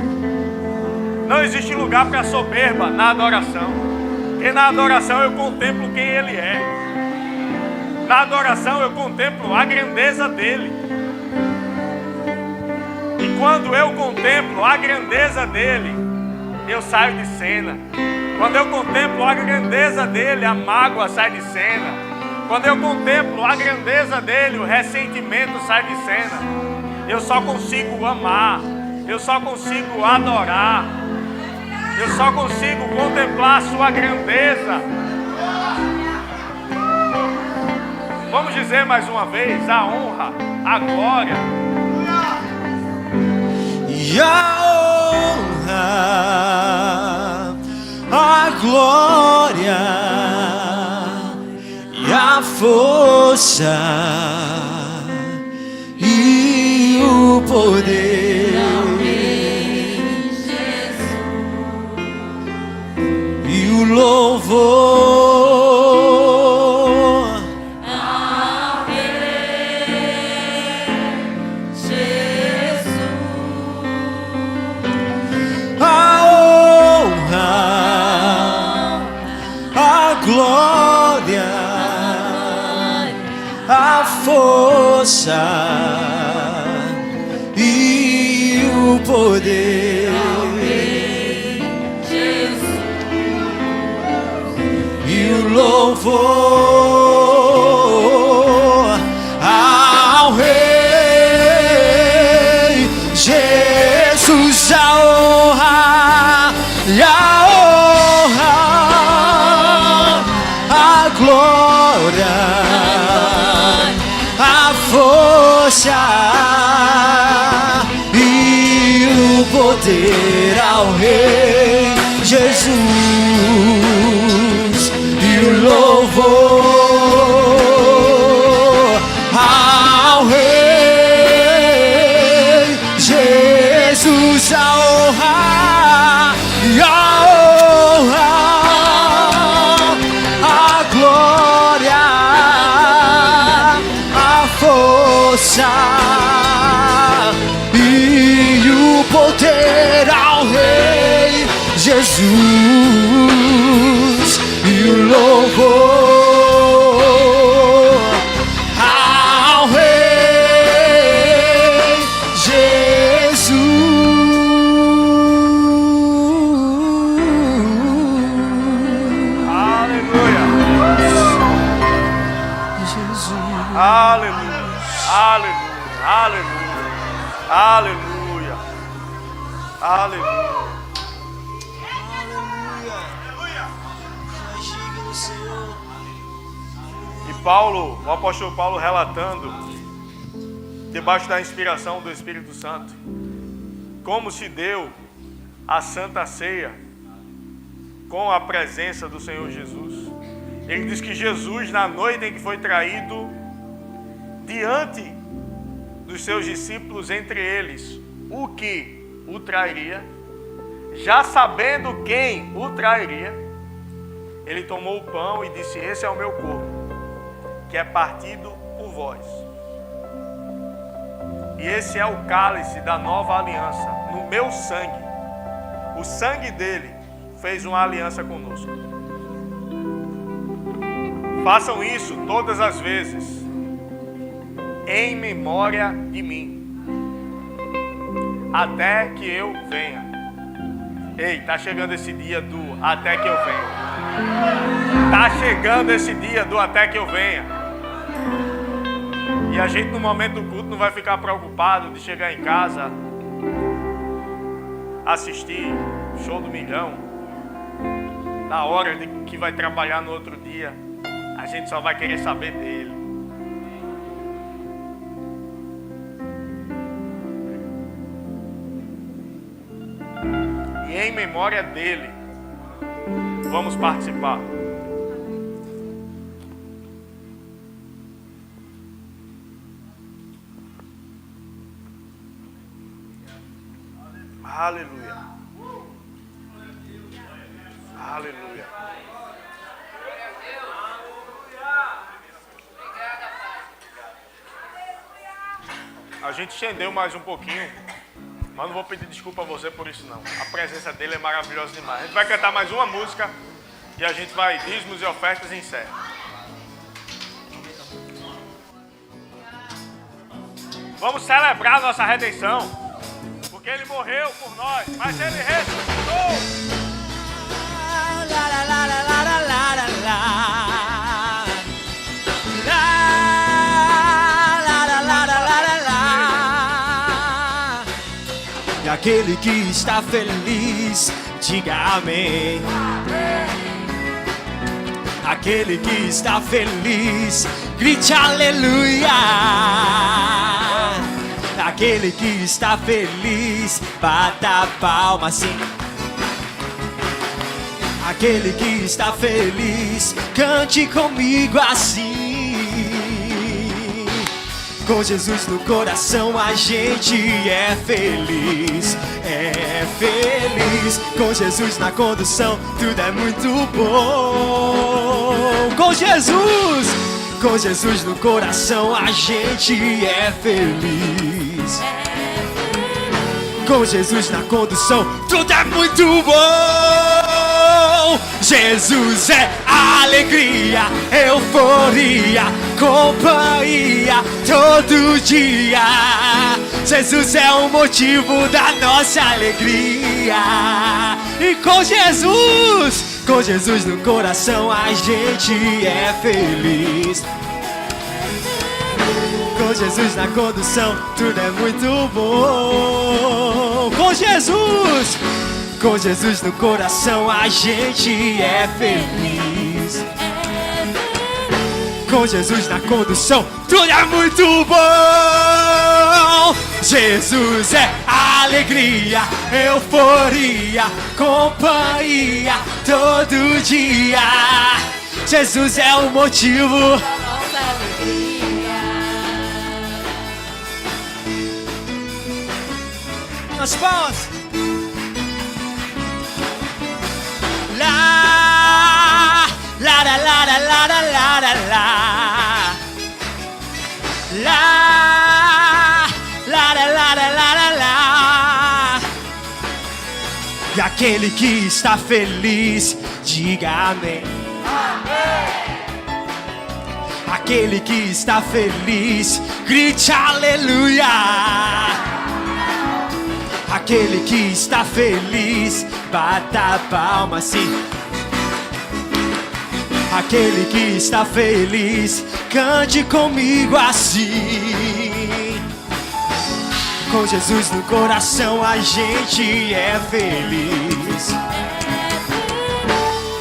Speaker 1: Não existe lugar para soberba na adoração. Porque na adoração eu contemplo quem Ele é. Na adoração eu contemplo a grandeza dEle. E quando eu contemplo a grandeza dEle, eu saio de cena. Quando eu contemplo a grandeza dEle, a mágoa sai de cena. Quando eu contemplo a grandeza dEle, o ressentimento sai de cena. Eu só consigo amar. Eu só consigo adorar. Eu só consigo contemplar a sua grandeza. Vamos dizer mais uma vez: a honra, a glória.
Speaker 2: E a honra, a glória e a força e o poder e o louvor
Speaker 3: ao Rei Jesus.
Speaker 2: a honra, a glória, a força e o poder e o louvor ao Rei Jesus. A honra e a honra, a glória, a força e o poder ao Rei Jesus e o louvor ao Rei Jesus. A honra e a honra, a glória, a força e o poder ao Rei Jesus e o louvor ao Rei Jesus.
Speaker 1: Aleluia.
Speaker 2: Jesus.
Speaker 1: Aleluia. Aleluia. Aleluia. Aleluia. Aleluia. E Paulo, o apóstolo Paulo relatando, debaixo da inspiração do Espírito Santo, como se deu a Santa Ceia com a presença do Senhor Jesus. Ele diz que Jesus, na noite em que foi traído, diante dos seus discípulos, entre eles, o que o trairia, já sabendo quem o trairia, ele tomou o pão e disse: esse é o meu corpo, que é partido por vós. E esse é o cálice da nova aliança, no meu sangue. O sangue dele fez uma aliança conosco. Façam isso todas as vezes, em memória de mim, até que eu venha. Ei, tá chegando esse dia do até que eu venha. Tá chegando esse dia do até que eu venha. E a gente no momento do culto não vai ficar preocupado de chegar em casa, assistir show do milhão. da hora de que vai trabalhar no outro dia, a gente só vai querer saber dele. E em memória dele, vamos participar. Aleluia. Aleluia. A gente estendeu mais um pouquinho, mas não vou pedir desculpa a você por isso não. A presença dele é maravilhosa demais. A gente vai cantar mais uma música e a gente vai dízimos e ofertas e encerra. Vamos celebrar nossa redenção, porque ele morreu por nós, mas ele ressuscitou.
Speaker 2: E aquele que está feliz, diga amém. Aquele que está feliz, grite aleluia. Aquele que está feliz, bata a palma assim. Aquele que está feliz, cante comigo assim. Com Jesus no coração a gente é feliz, é feliz. Com Jesus na condução tudo é muito bom. Com Jesus no coração a gente é feliz. Com Jesus na condução tudo é muito bom. Jesus é alegria, euforia, companhia todo dia. Jesus é o motivo da nossa alegria. E com Jesus no coração a gente é feliz. Com Jesus na condução tudo é muito bom. Com Jesus no coração a gente é feliz. Com Jesus na condução tudo é muito bom. Jesus é alegria, euforia, companhia todo dia. Jesus é o motivo
Speaker 3: da nossa alegria.
Speaker 2: As palmas. La la la la la la la la la la la la la la la. E aquele que está feliz, diga amém. Aquele que está feliz, grite aleluia. Aquele que está feliz, bata a palma assim. Aquele que está feliz, cante comigo assim. Com Jesus no coração a gente é feliz.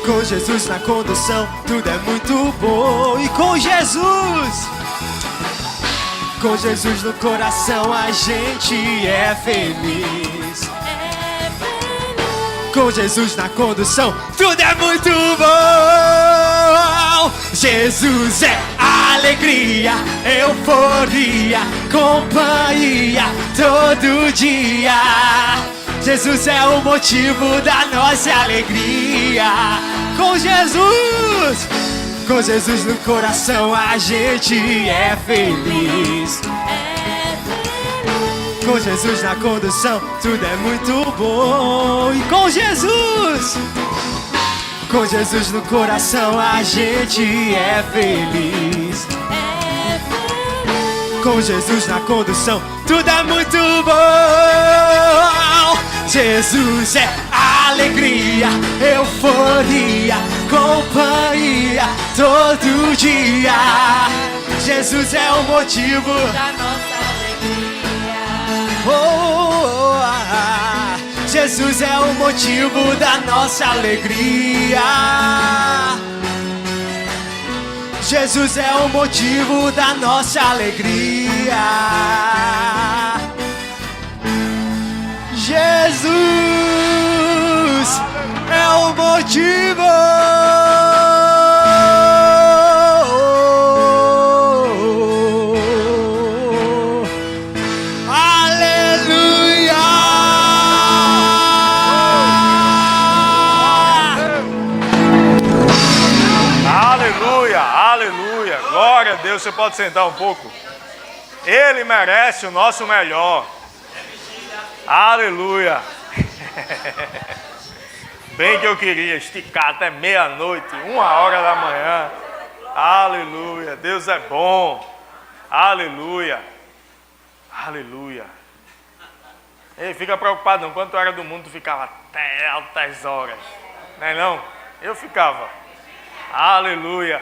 Speaker 2: Com Jesus na condução tudo é muito bom. E com Jesus no coração a gente é feliz. Com Jesus na condução tudo é muito bom. Jesus é alegria, euforia, companhia todo dia. Jesus é o motivo da nossa alegria. Com Jesus no coração a gente é feliz. Com Jesus na condução tudo é muito bom. E com Jesus no coração a gente é feliz. Com Jesus na condução tudo é muito bom. Jesus é alegria, euforia, companhia todo dia. Jesus é o motivo
Speaker 3: Da nossa alegria.
Speaker 2: oh, Jesus é o motivo da nossa alegria. Jesus é o motivo da nossa alegria. Jesus é o motivo.
Speaker 1: Aleluia, glória a Deus. Você pode sentar um pouco? Ele merece o nosso melhor. Aleluia. Bem que eu queria esticar até meia-noite, 1h da manhã. Aleluia, Deus é bom. Aleluia, aleluia. Ei, fica preocupado não, quando tu era do mundo tu ficava até altas horas. Não é não? Eu ficava. Aleluia.